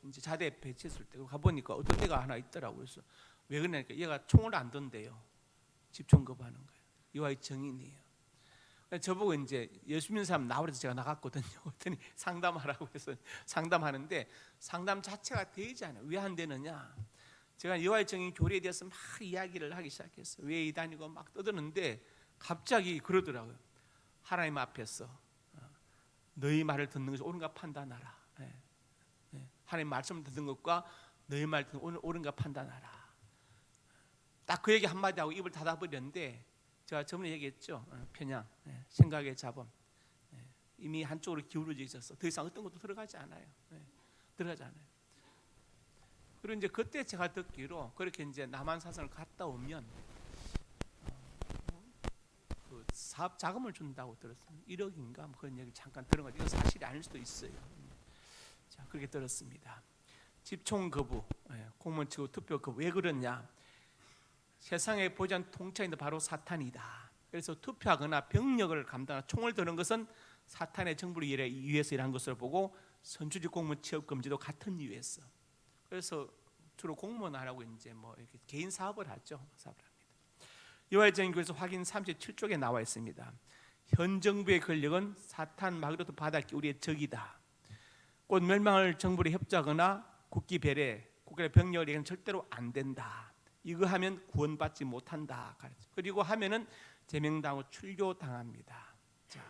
이제 자대 배치했을 때 가보니까 어떤 애가 하나 있더라고. 그래서 왜 그러냐니까 얘가 총을 안 던대요. 집총 거부하는 거예요. 이와의 정인이에요. 저보고 이제 예수 믿는 사람 나오래서 제가 나갔거든요. 그랬더니 상담하라고 해서 상담하는데 상담 자체가 되지 않아요. 왜 안 되느냐? 제가 여호와의 정인 교리에 대해서 막 이야기를 하기 시작했어요. 왜 이단이고 막 떠드는데 갑자기 그러더라고요. 하나님 앞에서 너희 말을 듣는 것이 옳은가 판단하라. 하나님 말씀을 듣는 것과 너희 말 듣는 것이 옳은가 판단하라. 딱 그 얘기 한마디 하고 입을 닫아버렸는데 제가 저번에 얘기했죠. 편향, 생각의 자범 이미 한쪽으로 기울어져 있어서 더 이상 어떤 것도 들어가지 않아요. 들어가지 않아요. 그리고 이제 그때 제가 듣기로 그렇게 이제 남한 사선을 갔다 오면 그 사업 자금을 준다고 들었어요. 1억인가 뭐 그런 얘기 잠깐 들은 거죠. 이건 사실이 아닐 수도 있어요. 자, 그렇게 들었습니다. 집총 거부, 공무원 치고 투표 거부. 왜 그러냐? 세상에 보지 않는 통치인도 바로 사탄이다. 그래서 투표하거나 병력을 감당하거나 총을 드는 것은 사탄의 정부를 위해서 일한 것으로 보고 선출직 공무원 취업 금지도 같은 이유에서. 그래서 주로 공무원 하라고 이제 뭐 이렇게 개인 사업을 하죠. 사업을 합니다. 여호와의 정인교에서 확인 37쪽에 나와 있습니다. 현 정부의 권력은 사탄 마그로트 바닥이 우리의 적이다. 곧 멸망을 정부로 협조하거나 국기 배례, 국가의 병력을 얘기는 절대로 안 된다. 이거 하면 구원받지 못한다. 그리고 하면은 제명당하고 출교당합니다. 자,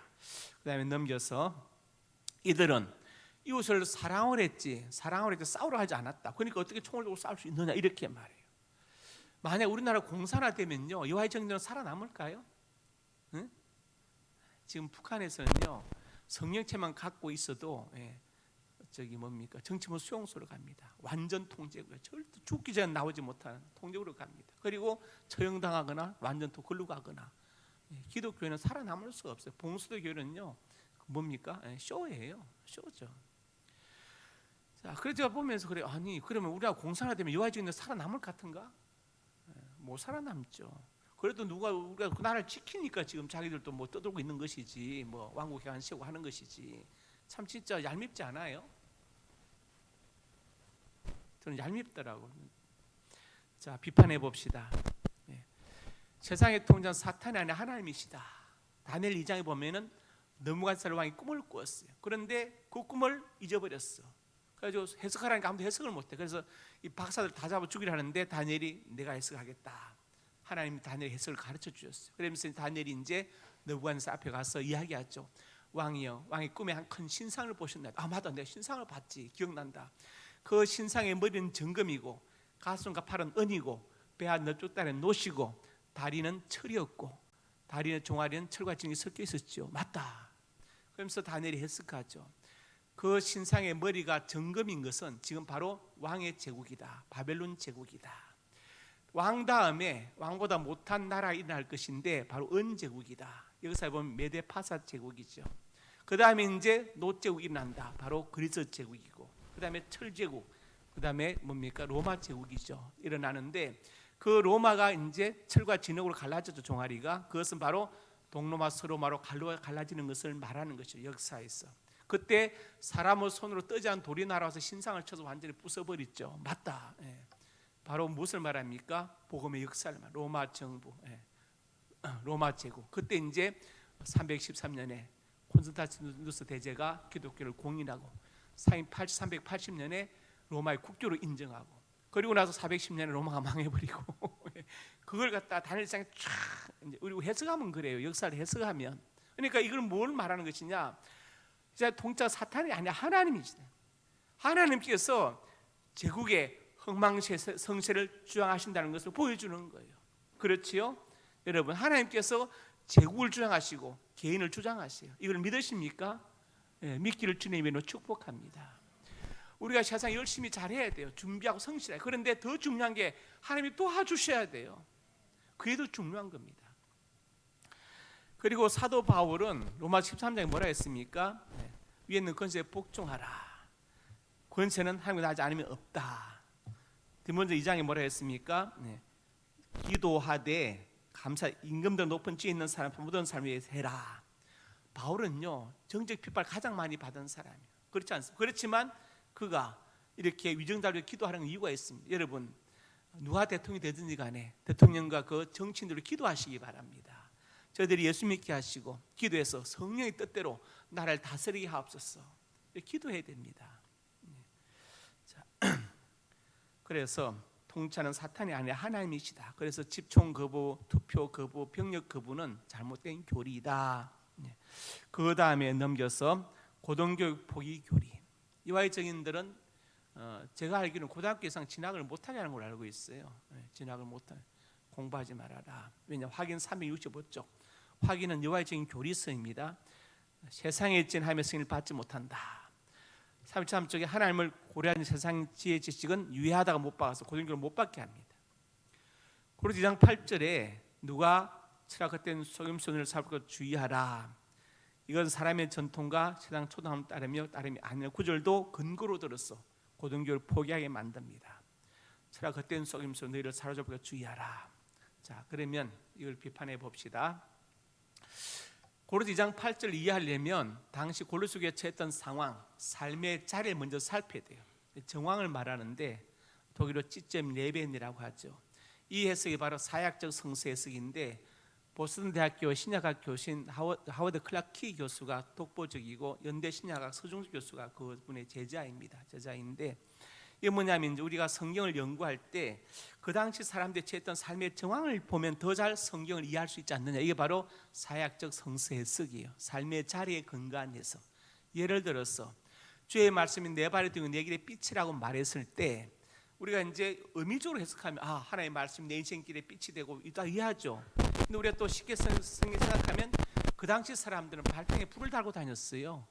그다음에 넘겨서 이들은 이웃을 사랑을 했지 싸우려 하지 않았다. 그러니까 어떻게 총을 들고 싸울 수 있느냐 이렇게 말해요. 만약 우리나라 공산화되면요 여호와의 정의는 살아남을까요? 응? 지금 북한에서는요 성령체만 갖고 있어도 저기 뭡니까 정치부 수용소로 갑니다. 완전 통제고요. 절대 죽기 전에 나오지 못하는 통제구로 갑니다. 그리고 처형당하거나 완전 글로 가거나. 기독교회는 살아남을 수가 없어요. 봉수도 교회는요 뭡니까 쇼예요. 쇼죠. 자, 그래서 제가 보면서 그래요. 아니 그러면 우리가 공산화되면 여호와의 정의는 살아남을 것 같은가? 못 살아남죠. 그래도 누가 우리가 그 나라를 지키니까 지금 자기들도 뭐 떠들고 있는 것이지 뭐 왕국 해안 세우고 하는 것이지. 참 진짜 얄밉지 않아요? 저는 얄밉더라고요. 자, 비판해 봅시다. 세상의 통치자는 사탄이 아니라 하나님이시다. 다니엘 2장에 보면은 느부갓네살 왕이 꿈을 꾸었어요. 그런데 그 꿈을 잊어버렸어. 그래서 해석하라니까 아무도 해석을 못해. 그래서 이 박사들 다 잡아 죽이려 하는데 다니엘이 내가 해석하겠다. 하나님이 다니엘 해석을 가르쳐 주셨어요. 그러면서 다니엘이 이제 느부갓네살 앞에 가서 이야기하죠. 왕이여, 왕이 꿈에 한 큰 신상을 보셨나요? 아 맞다, 내가 신상을 봤지. 기억난다. 그 신상의 머리는 정금이고 가슴과 팔은 은이고 배와 너쪽 다리는 노시고 다리는 철이었고 다리의 종아리는 철과 진이 섞여 있었죠. 맞다. 그러면서 다니엘이 해석하죠. 그 신상의 머리가 정금인 것은 지금 바로 왕의 제국이다. 바벨론 제국이다. 왕 다음에 왕보다 못한 나라가 일어날 것인데 바로 은 제국이다. 여기서 보면 메데 파사 제국이죠. 그 다음에 이제 노 제국이 난다. 바로 그리스 제국이고 그 다음에 철 제국, 그 다음에 뭡니까 로마 제국이죠. 일어나는데 그 로마가 이제 철과 진흙으로 갈라졌죠. 종아리가. 그것은 바로 동로마 서로마로 갈라지는 것을 말하는 것이죠. 역사에서. 그때 사람의 손으로 뜨지 않은 돌이 날아와서 신상을 쳐서 완전히 부숴버렸죠. 맞다. 바로 무엇을 말합니까? 복음의 역사를 말. 로마 정부, 로마 제국. 그때 이제 313년에 콘스탄티누스 대제가 기독교를 공인하고 380년에 로마의 국교로 인정하고 그리고 나서 410년에 로마가 망해버리고 그걸 갖다 다니엘상에 쫙 이제 우리 해석하면 그래요. 역사를 해석하면. 그러니까 이걸 뭘 말하는 것이냐? 이제 통치자 사탄이 아니라 하나님이시다. 하나님께서 제국의 흥망성쇠를 주장하신다는 것을 보여주는 거예요. 그렇지요? 여러분 하나님께서 제국을 주장하시고 개인을 주장하세요. 이걸 믿으십니까? 믿기를 주님의 이름으로 축복합니다. 우리가 세상 열심히 잘해야 돼요. 준비하고 성실해야 돼요. 그런데 더 중요한 게 하나님이 도와주셔야 돼요. 그게 더 중요한 겁니다. 그리고 사도 바울은 로마 13장에 뭐라 했습니까? 위에 있는 권세에 복종하라. 권세는 하나님과 나지 않으면 없다. 디모데 2장에 뭐라 했습니까? 기도하되 감사 임금도 높은 지에 있는 사람 모든 사람을 위해서 해라. 바울은요 정적 핍박을 가장 많이 받은 사람이에요. 그렇지 않습니까? 그렇지만 그가 이렇게 위정자를 기도하는 이유가 있습니다. 여러분 누가 대통령이 되든지 간에 대통령과 그 정치인들을 기도하시기 바랍니다. 저희들이 예수 믿게 하시고 기도해서 성령의 뜻대로 나라를 다스리게 하옵소서. 기도해야 됩니다. 자, 그래서 통치하는 사탄이 아니라 하나님이시다. 그래서 집총 거부, 투표 거부, 병력 거부는 잘못된 교리이다. 그 다음에 넘겨서 고등교육 포기 교리. 이와의 정인들은 제가 알기로는 고등학교 이상 진학을 못하게 하는 걸 알고 있어요. 진학을 못하게 공부하지 말아라. 왜냐 확인 365쪽. 확인은 여호와의 증인 교리서입니다. 세상의 진함의 승인을 받지 못한다. 33쪽에 하나님을 고려하는 세상 지혜 지식은 유해하다가 못 박아서 고등교를 못 받게 합니다. 고린도 2장 8절에 누가 철학헛된 속임수를 살펴 주의하라. 이건 사람의 전통과 세상 초등함 따르며 따름이 아니라 구절도 근거로 들어서 고등교를 포기하게 만듭니다. 철학헛된 속임수 너희를 사로잡고 주의하라. 자, 그러면 이걸 비판해 봅시다. 고린도 2장 8절 이해하려면 당시 고린도 교회에 처했던 상황, 삶의 자리를 먼저 살펴야 돼요. 정황을 말하는데 독일어 찌점 레벤이라고 하죠. 이 해석이 바로 사약적 성서 해석인데 보스턴 대학교 신약학 교수인 하워드 클라키 교수가 독보적이고 연대 신약학 서중수 교수가 그분의 제자인데 이게 뭐냐면 이제 우리가 성경을 연구할 때 그 당시 사람들이 처했던 삶의 정황을 보면 더 잘 성경을 이해할 수 있지 않느냐. 이게 바로 사약적 성서 해석이에요. 삶의 자리에 근거한 해석. 예를 들어서 주의 말씀이 내 발에 등은 내 길의 빛이라고 말했을 때 우리가 이제 의미적으로 해석하면 하나님의 말씀이 내 인생길의 빛이 되고 이다 이해하죠. 근데 우리가 또 쉽게 생각하면 그 당시 사람들은 발등에 불을 달고 다녔어요.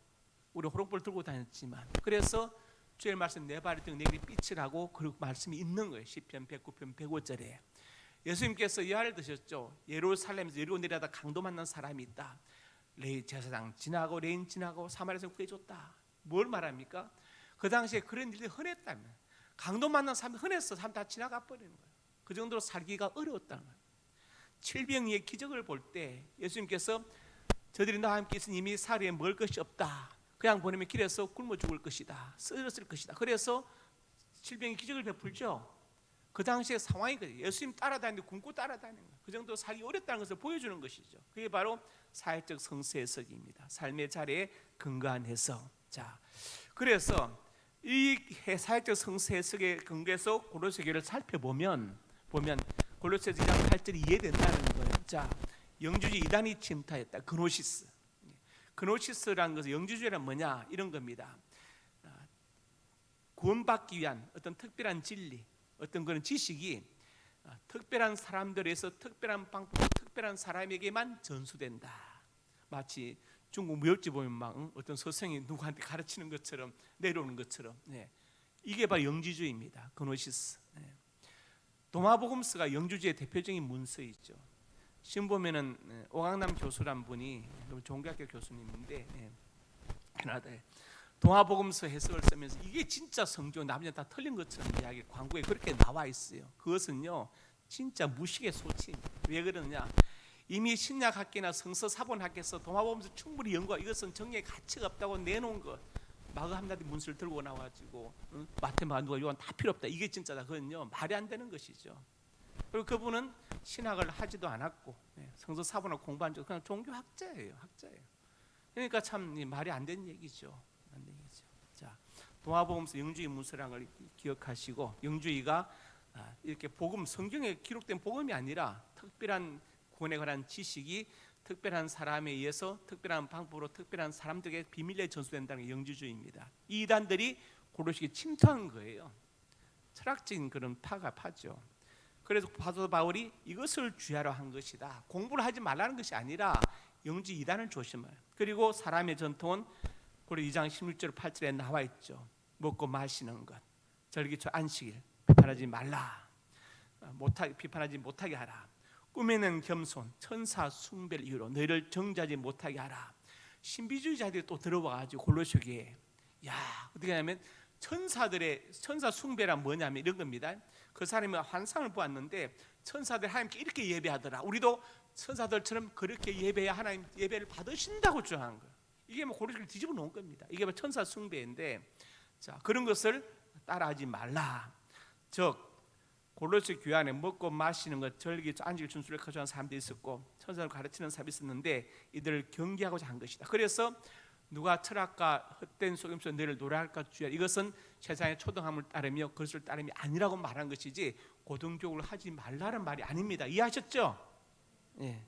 우리 호롱불 들고 다녔지만 그래서 주의 말씀 내 발에 등 내 길의 빛이라고 그 말씀이 있는 거예요. 시편 109편 105절에 예수님께서 이하를 드셨죠. 예루살렘에서 여리고 내려다 강도 만난 사람이 있다. 레이 제사장 지나고 레인 지나고 사마리아에서 구해줬다. 뭘 말합니까? 그 당시에 그런 일이 흔했다면 강도 만난 사람이 흔했어. 사람 다 지나가 버리는 거예요. 그 정도로 살기가 어려웠다는 거예요. 칠병이의 기적을 볼 때 예수님께서 저들이 나와 함께 있으니 이미 사리에 먹을 것이 없다. 그냥 보내면 길에서 굶어 죽을 것이다. 쓰러질 것이다. 그래서 칠병이 기적을 베풀죠. 그 당시의 상황이 그래요. 예수님 따라다니는데 굶고 따라다니는 거예요. 그 정도 살기 어렵다는 것을 보여주는 것이죠. 그게 바로 사회적 성서 해석입니다. 삶의 자리에 근거한 해석. 자, 그래서 이 사회적 성서 해석에 근거해서 고린도 교회를 살펴보면 골로새서 2장 8절이 이해된다는 거예요. 자, 영주주의 이단이 침투했다. 그노시스라는 것은 영주주의란 뭐냐 이런 겁니다. 구원받기 위한 어떤 특별한 진리, 어떤 그런 지식이 특별한 사람들에서 특별한 방법으로 특별한 사람에게만 전수된다. 마치 중국 무협지 보면 막 어떤 서성이 누구한테 가르치는 것처럼 내려오는 것처럼 이게 바로 영주주의입니다. 그노시스. 도마복음서가 영주주의의 대표적인 문서이죠. 시험 보면은 오강남 교수란 분이 종교학교 교수님인데 캐나다에 동화복음서 해석을 쓰면서 이게 진짜 성경 남녀 다 틀린 것처럼 이야기 광고에 그렇게 나와 있어요. 그것은요 진짜 무식의 소치입니다. 왜 그러느냐? 이미 신약학계나 성서사본학계에서 동화복음서 충분히 연구하고 이것은 정리의 가치가 없다고 내놓은 것. 마가 함나디 문서를 들고 나와가지고 마태, 마가, 누가, 요한 다 필요 없다. 이게 진짜다. 그건요 말이 안 되는 것이죠. 그리고 그분은 신학을 하지도 않았고 성서사본을 공부한 적 그냥 종교학자예요. 그러니까 참 말이 안 되는 얘기죠. 자, 동화복음서 영주의 문서라는 걸 기억하시고 영주의가 이렇게 복음 성경에 기록된 복음이 아니라 특별한 구원에 관한 지식이 특별한 사람에 의해서 특별한 방법으로 특별한 사람들에게 비밀리에 전수된다는 게 영주주의입니다. 이 이단들이 고로시게 침투한 거예요. 철학적인 그런 파죠. 그래서 사도 바울이 이것을 주의하라 한 것이다. 공부를 하지 말라는 것이 아니라 영주 이단을 조심하라. 그리고 사람의 전통은 고린도 2장 16절 8절에 나와 있죠. 먹고 마시는 것, 절기초 안식일 비판하지 말라. 비판하지 못하게 하라. 꿈에는 겸손, 천사 숭배를 이유로 너희를 정죄하지 못하게 하라. 신비주의자들이 또 들어와가지고 골로새에 어떻게 하냐면 천사 숭배란 뭐냐면 이런 겁니다. 그 사람이 환상을 보았는데 천사들 하나님께 이렇게 예배하더라. 우리도 천사들처럼 그렇게 예배해야 하나님 예배를 받으신다고 주장한 거예요. 이게 뭐 고리를 뒤집어 놓은 겁니다. 이게 뭐 천사 숭배인데, 자, 그런 것을 따라하지 말라. 즉 골로새 교회 안에 먹고 마시는 것, 절기, 안식, 준수를 거부하는 사람들이 있었고 천사를 가르치는 사람이 있었는데 이들을 경계하고자 한 것이다. 그래서 누가 철학과 헛된 속임수 너를 노래할까 주야, 이것은 세상의 초등함을 따르며 그것을 따름이 아니라고 말한 것이지 고등교육을 하지 말라는 말이 아닙니다. 이해하셨죠? 예,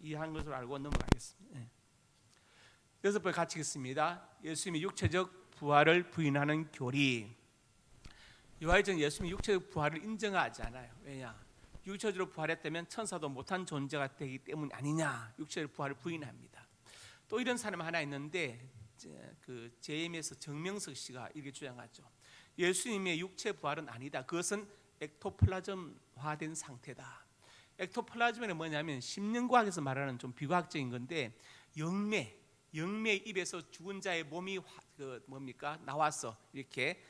이해한 것으로 알고 넘어가겠습니다. 예. 여섯 번째 같이 읽습니다. 예수님이 육체적 부활을 부인하는 교리. 요한일서는 예수님이 육체적 부활을 인정하지 않아요. 왜냐? 육체적으로 부활했다면 천사도 못한 존재가 되기 때문 아니냐. 육체적 부활을 부인합니다. 또 이런 사람 하나 있는데 그 JM에서 정명석 씨가 이렇게 주장하죠. 예수님의 육체 부활은 아니다. 그것은 엑토플라즘화된 상태다. 엑토플라즘은 뭐냐면 심령과학에서 말하는 좀 비과학적인 건데 영매의 입에서 죽은 자의 몸이 나와서 이렇게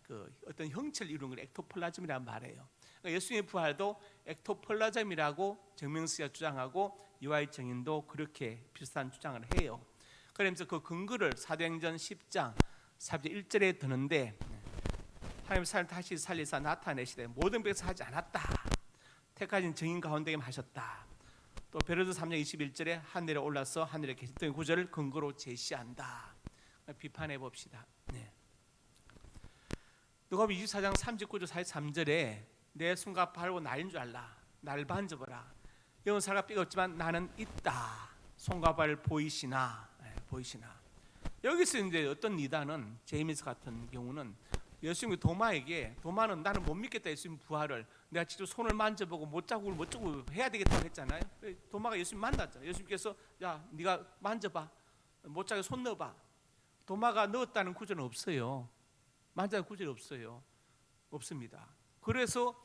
그 어떤 형체를 이루는 걸 엑토플라즘이라고 말해요. 그러니까 예수님의 부활도 엑토플라즘이라고 정명석이가 주장하고 요한 증인도 그렇게 비슷한 주장을 해요. 그러면서 그 근거를 사도행전 10장 4절 1절에 드는데, 하나님 사람 다시 살리사 나타내시되 모든 백성 하지 않았다. 택하신 증인 가운데에 하셨다. 또 베드로 3장 21절에 하늘에 올라서 하늘에 계셨던 구절을 근거로 제시한다. 비판해 봅시다. 네. 누가복음 24장 39절 43절에 내 손과 발고 나인 줄 알라. 나를 만져보라. 영은 살과 뼈가 없지만 나는 있다. 손과 발 보이시나. 보이시나. 여기서 이제 어떤 이단은 제이미스 같은 경우는 예수님이 도마는 나는 못 믿겠다. 예수님 부활을 내가 직접 손을 만져보고 못자국을 못자고 해야 되겠다고 했잖아요. 도마가 예수님 만났죠. 예수님께서 야 네가 만져봐. 못자국에 손 넣어봐. 도마가 넣었다는 구절은 없어요. 만져는 구절이 없어요. 없습니다. 그래서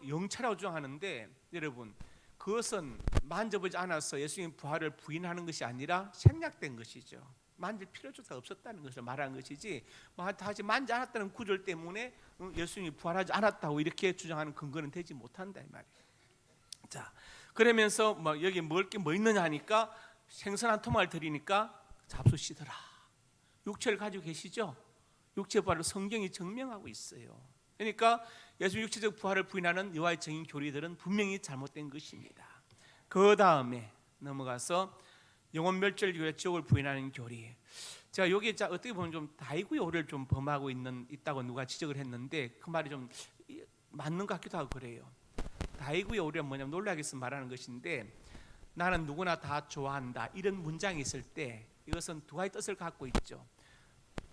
영차라고 주장하는데, 여러분 그것은 만져보지 않아서 예수님 부활을 부인하는 것이 아니라 생략된 것이죠. 만질 필요조차 없었다는 것을 말하는 것이지 다시 만지 않았다는 구절 때문에 예수님이 부활하지 않았다고 이렇게 주장하는 근거는 되지 못한다 이 말이에요. 자, 그러면서 여기 먹을 게 뭐 있느냐 하니까 생선한 토막을 드리니까 잡수시더라. 육체를 가지고 계시죠? 육체 부활을 성경이 증명하고 있어요. 그러니까 예수 육체적 부활을 부인하는 여호와의 증인 교리들은 분명히 잘못된 것입니다. 그 다음에 넘어가서 영혼 멸절 교회 지옥을 부인하는 교리. 제가 여기 어떻게 보면 좀 다이구의 오류를 좀 범하고 있다고 누가 지적을 했는데 그 말이 좀 맞는 것 같기도 하고 그래요. 다이구의 오류는 뭐냐면 놀라게서 말하는 것인데, 나는 누구나 다 좋아한다 이런 문장이 있을 때 이것은 두 가지 뜻을 갖고 있죠.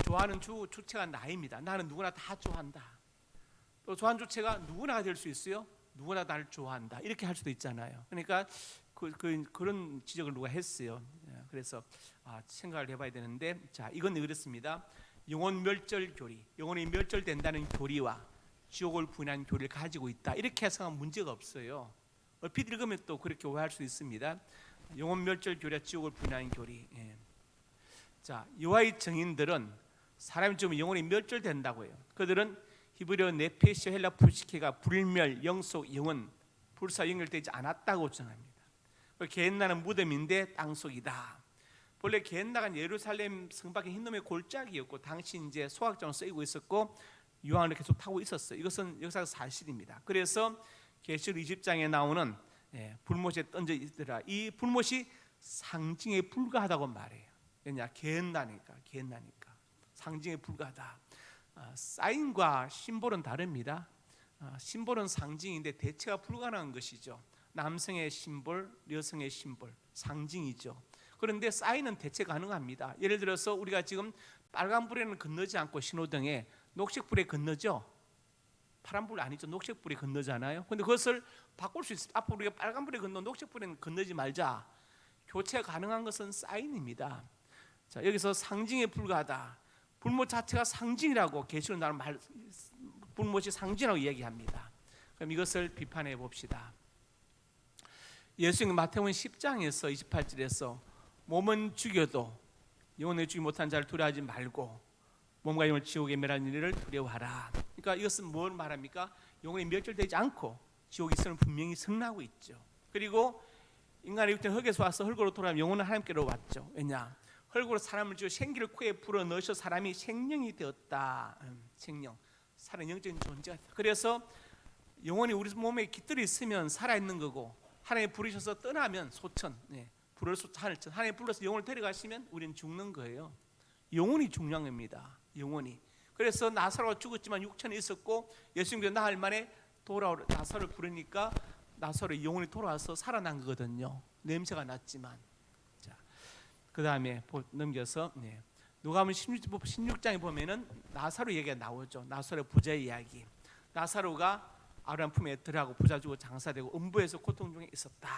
좋아하는 주체가 나입니다. 나는 누구나 다 좋아한다. 또 좋아하는 주체가 누구나 될 수 있어요. 누구나 나를 좋아한다 이렇게 할 수도 있잖아요. 그러니까 그런 지적을 누가 했어요. 그래서 생각을 해봐야 되는데, 자 이건 그렇습니다. 영혼 멸절 교리, 영혼이 멸절된다는 교리와 지옥을 부인하는 교리를 가지고 있다 이렇게 해석하면 문제가 없어요. 얼핏 읽으면 또 그렇게 오해할 수 있습니다. 영혼 멸절 교리와 지옥을 부인하는 교리. 자, 여호와의 증인들은 사람이 죽으면 영혼이 멸절된다고 해요. 그들은 히브리어 네페시 헬라 푸시케가 불멸, 영속, 영혼, 불사 연결되지 않았다고 주장합니다. 게헨나는 무덤인데 땅속이다. 본래 게헨나가 예루살렘 성 밖에 흰놈의 골짜기였고 당시 이제 소각장으로 쓰이고 있었고 유황을 계속 타고 있었어요. 이것은 역사적 사실입니다. 그래서 계시록 20장에 나오는 불못에 던져 있더라. 이 불못이 상징에 불과하다고 말해요. 왜냐? 게헨나니까 상징에 불과하다. 사인과 심볼은 다릅니다. 심볼은 상징인데 대체가 불가능한 것이죠. 남성의 심볼, 여성의 심볼, 상징이죠. 그런데 사인은 대체 가능합니다. 예를 들어서 우리가 지금 빨간불에는 건너지 않고 신호등에 녹색불에 건너죠. 파란불 아니죠. 녹색불에 건너잖아요. 그런데 그것을 바꿀 수 있습니다. 앞으로 우리가 빨간불에 건너 녹색불에는 건너지 말자. 교체 가능한 것은 사인입니다. 자, 여기서 상징에 불과하다. 불못 자체가 상징이라고 계시록 나는 불못이 상징이라고 이야기합니다. 그럼 이것을 비판해 봅시다. 예수님 마태복음 10장에서 28절에서 몸은 죽여도 영혼을 죽이지 못한 자를 두려워하지 말고 몸과 영을 지옥에 멸하는 일을 두려워하라. 그러니까 이것은 뭘 말합니까? 영혼이 멸절되지 않고 지옥에 있으면 분명히 승리하고 있죠. 그리고 인간의 육체는 흙에서 와서 흙으로 돌아가면 영혼은 하나님께로 왔죠. 왜냐? 흙으로 사람을 지어 생기를 코에 불어 넣으셔 사람이 생명이 되었다. 생명, 살은 영적인 존재가. 그래서 영혼이 우리 몸에 깃들이 있으면 살아있는 거고, 하나님 부르셔서 떠나면 소천, 불을 하늘천, 하나님 불러서 영혼을 데려가시면 우리는 죽는 거예요. 영혼이 중요한 겁니다. 영혼이. 그래서 나사로가 죽었지만 육천이 있었고 예수님께서 나흘 만에 나사로를 부르니까 나사로의 영혼이 돌아와서 살아난 거거든요. 냄새가 났지만. 자, 그 다음에 넘겨서 누가복음 16장에 보면은 나사로 얘기가 나오죠. 나사로 부자의 이야기. 나사로가 아브라함 품에 들어가고 부자 주고 장사되고 음부에서 고통 중에 있었다.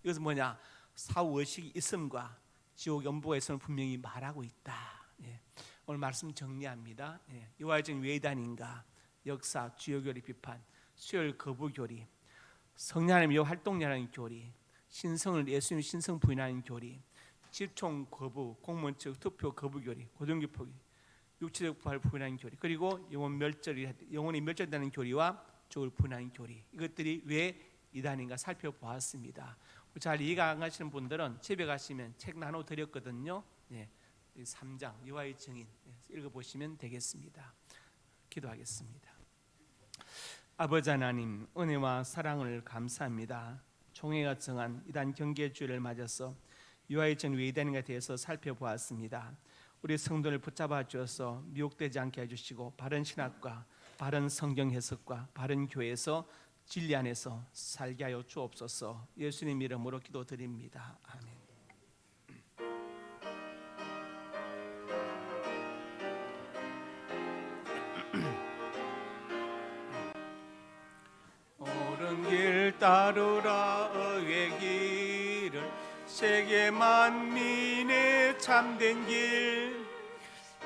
이것은 뭐냐? 사후 의식이 있음과 지옥 음부가 있음을 분명히 말하고 있다. 오늘 말씀 정리합니다. 여호와의 외단인가, 역사, 주요 교리 비판, 수요일 거부 교리, 성령 하나님의 활동이라는 교리, 신성을 예수님 신성 부인하는 교리, 집총 거부, 공무원 측 투표 거부 교리, 고등교 포기, 육체적 부활 부인하는 교리, 그리고 영혼이 멸절되는 교리와 죽을 부인하는 교리, 이것들이 왜 이단인가 살펴보았습니다. 잘 이해가 안 가시는 분들은 집에 가시면 책 나눠 드렸거든요. 3장 여호와의 증인 읽어보시면 되겠습니다. 기도하겠습니다. 아버지 하나님, 은혜와 사랑을 감사합니다. 총회가 정한 이단 경계주의를 맞아서 여호와의 증인 왜 이단인가에 대해서 살펴보았습니다. 우리 성도를 붙잡아 주어서 미혹되지 않게 해주시고 바른 신학과 바른 성경 해석과 바른 교회에서 진리 안에서 살게 하여 주옵소서. 예수님 이름으로 기도드립니다. 아멘. 옳은 길 따르라 의의 길을, 세계 만민의 참된 길,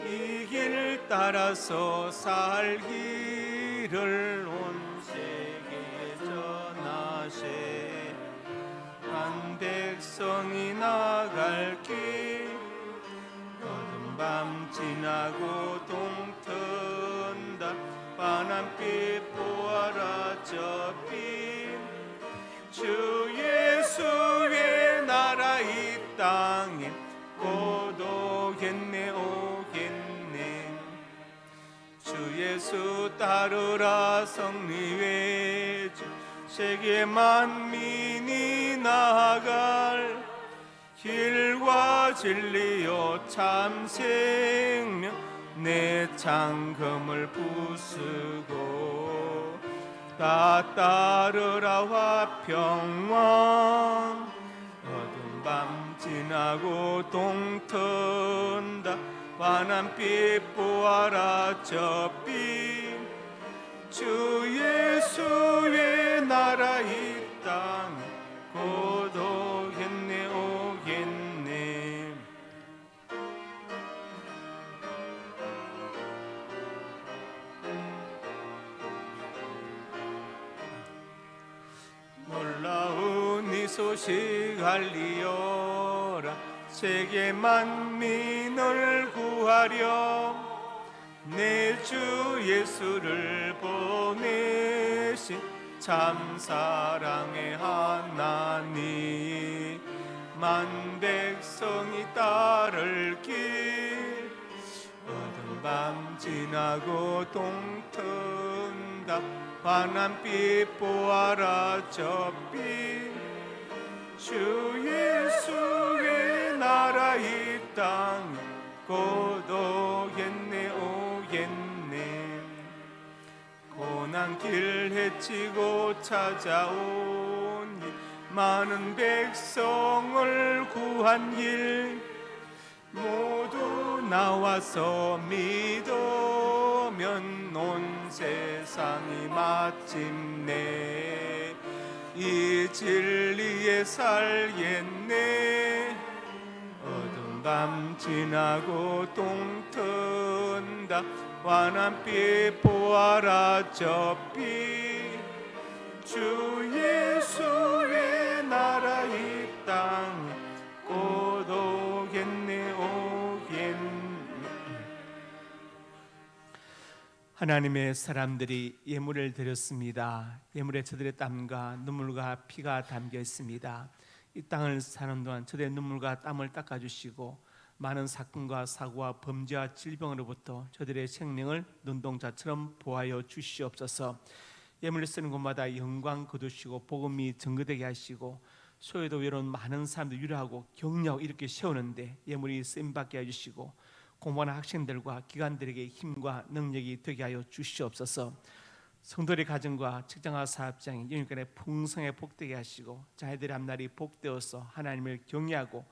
이 길 따라서 살기를 온 세계에 전하세. 한 백성이 나갈 길, 어두운 밤 지나고 동튼다. 파란빛 보아라 저빛, 주 예수의 나라 이 땅에 곧 오겠네 오겠네. 주 예수 따르라 성리외주, 세계 만민이 나아갈 길과 진리요 참 생명, 내 창금을 부수고 다 따르라 화평왕. 어두운 밤 지나고 동튼다. 환한빛 보아라 저빛, 주 예수의 나라 이 땅 곧 오겠네 오겠네. 놀라운 이 소식 알리어라. 세계 만민을 구하려 내 주 예수를 보내신 참 사랑의 하나님, 만 백성이 따를 길, 어두운 밤 지나고 동튼다. 환한빛 보아라 저빛, 주 예수의 나라 이 땅 곧 오겠네 오겠네. 고난길 헤치고 찾아온 길, 많은 백성을 구한 길, 모두 나와서 믿으면 온 세상이 마침내 이 진리에 살겠네. 어두운 밤 지나고 동튼다. 환한빛 보아라 저빛, 주 예수의 나라 이 땅 곧 오겠네 오겠네. 하나님의 사람들이 예물을 드렸습니다. 예물에 저들의 땀과 눈물과 피가 담겨 있습니다. 이 땅을 사는 동안 저들의 눈물과 땀을 닦아주시고 많은 사건과 사고와 범죄와 질병으로부터 저들의 생명을 눈동자처럼 보하여 주시옵소서. 예물을 쓰는 곳마다 영광 거두시고 복음이 증거되게 하시고 소외도 외로운 많은 사람들 위로하고 격려하고 이렇게 세우는데 예물이 쓰임받게 해주시고 공부하는 학생들과 기관들에게 힘과 능력이 되게 하여 주시옵소서. 성도의 가정과 직장과 사업장이 영육간에 풍성하게 복되게 하시고 자녀들의 앞날이 복되어서 하나님을 경외하고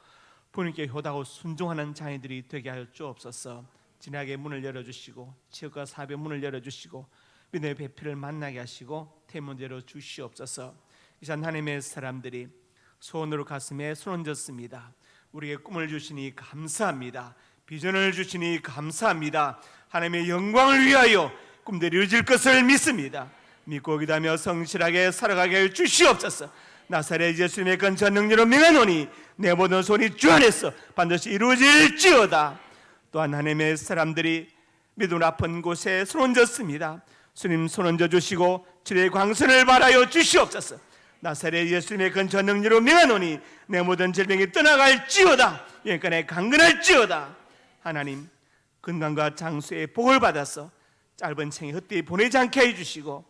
부모님께 효도하고 순종하는 자녀들이 되게 하여 주옵소서. 진학의 문을 열어주시고 지역과 사업의 문을 열어주시고 믿음의 배필을 만나게 하시고 태문을 열어주시옵소서. 이 시간 하나님의 사람들이 소원으로 가슴에 손 얹었습니다. 우리에게 꿈을 주시니 감사합니다. 비전을 주시니 감사합니다. 하나님의 영광을 위하여 꿈들이 이루어질 것을 믿습니다. 믿고 기도하며 성실하게 살아가게 하여 주시옵소서. 나사렛 예수님의 근처 능력으로 명하노니 내 모든 소원이 주 안에서 반드시 이루어질지어다. 또한 하나님의 사람들이 믿음으로 아픈 곳에 손 얹었습니다. 주님 손 얹어 주시고 주의 광선을 발하여 주시옵소서. 나사렛 예수님의 근처 능력으로 명하노니 내 모든 질병이 떠나갈지어다. 영원히 강건할지어다. 하나님 건강과 장수의 복을 받아서 짧은 생에 헛되이 보내지 않게 해주시고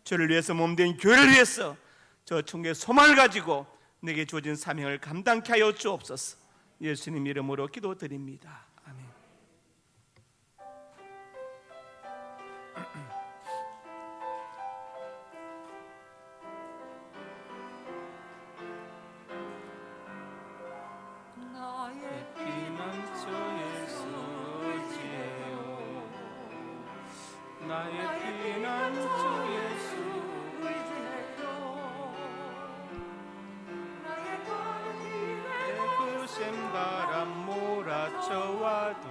저를 위해서 몸된 교회를 위해서 저 천국의 소망을 가지고 내게 주어진 사명을 감당케 하여 주옵소서. 예수님 이름으로 기도드립니다. 아멘. 나의 피난처 예수지요. 나의 피난처 예수 거센 바람 몰아쳐와도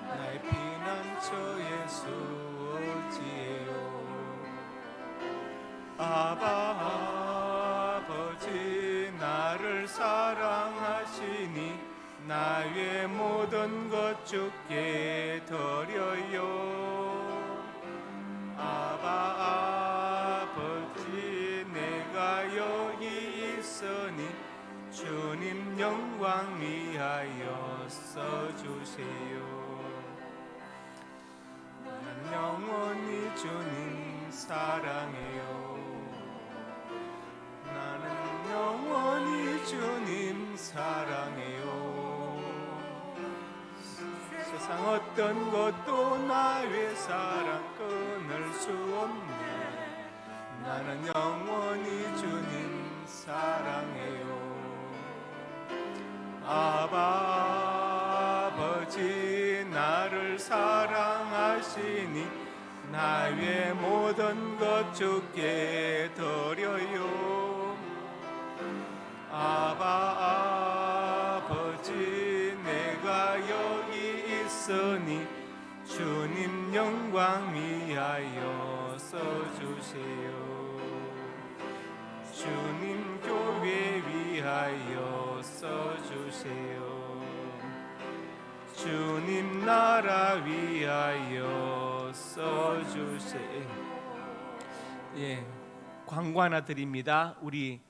나의 피난처 예수지요. 아바 아버지 나를 사랑하시니 나의 모든 것 주께 드려요. 아바 아버지 내가 여기 있으니 주님 영광 위하여 써주세요. 나는 영원히 주님 사랑해요. 나는 영원히 주님 사랑해요. 세상 어떤 것도 나의 사랑 끊을 수 없네. 나는 영원히 주님 사랑해요. 아바 아버지 나를 사랑하시니 나의 모든 것 주께 드려요. 아바 아버지 내가 여기 있으니 주님 영광 위하여 써주세요. 주님 교회 위하여 써주세요. 주님 나라 위하여 써주세요. 예, 광고 하나 드립니다. 우리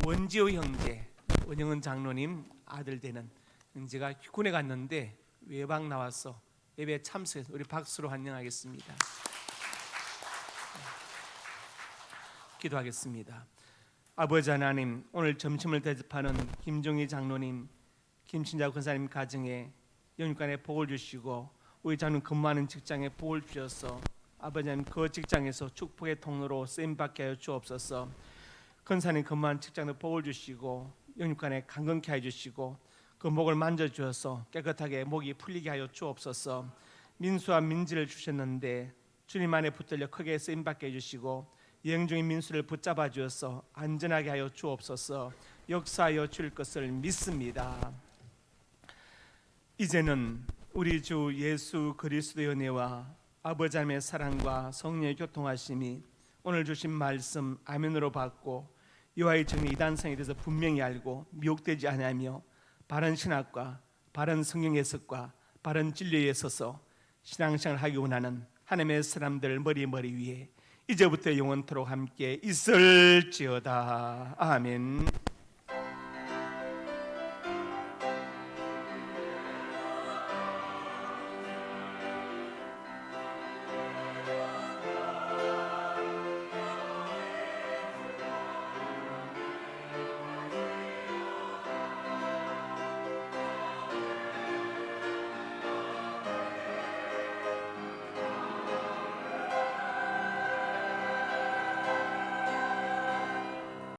원지호 형제, 원영은 장로님 아들 되는 형제가 군에 갔는데 외박 나와서 예배 참석해서 우리 박수로 환영하겠습니다. 기도하겠습니다. 아버지 하나님, 오늘 점심을 대접하는 김종희 장로님, 김신자 권사님 가정에 영육간에 복을 주시고 우리 장로님 근무하는 직장에 복을 주셔서 아버지 하나님 그 직장에서 축복의 통로로 쓰임받게 하여 주옵소서. 권사님 근무하는 직장에 복을 주시고 영육간에 강건케 해주시고 그 목을 만져주어서 깨끗하게 목이 풀리게 하여 주옵소서. 민수와 민지를 주셨는데 주님 안에 붙들려 크게 쓰임받게 해주시고 여행 중인 민수를 붙잡아 주어서 안전하게 하여 주옵소서. 역사하여 줄 것을 믿습니다. 이제는 우리 주 예수 그리스도의 은혜와 아버지 하나님의 사랑과 성령의 교통하심이 오늘 주신 말씀 아멘으로 받고 이와의 정리 이단성에 대해서 분명히 알고 미혹되지 않으며 바른 신학과 바른 성경 해석과 바른 진리에 서서 신앙생활을 하기 원하는 하나님의 사람들 머리 위에 이제부터 영원토록 함께 있을지어다. 아멘.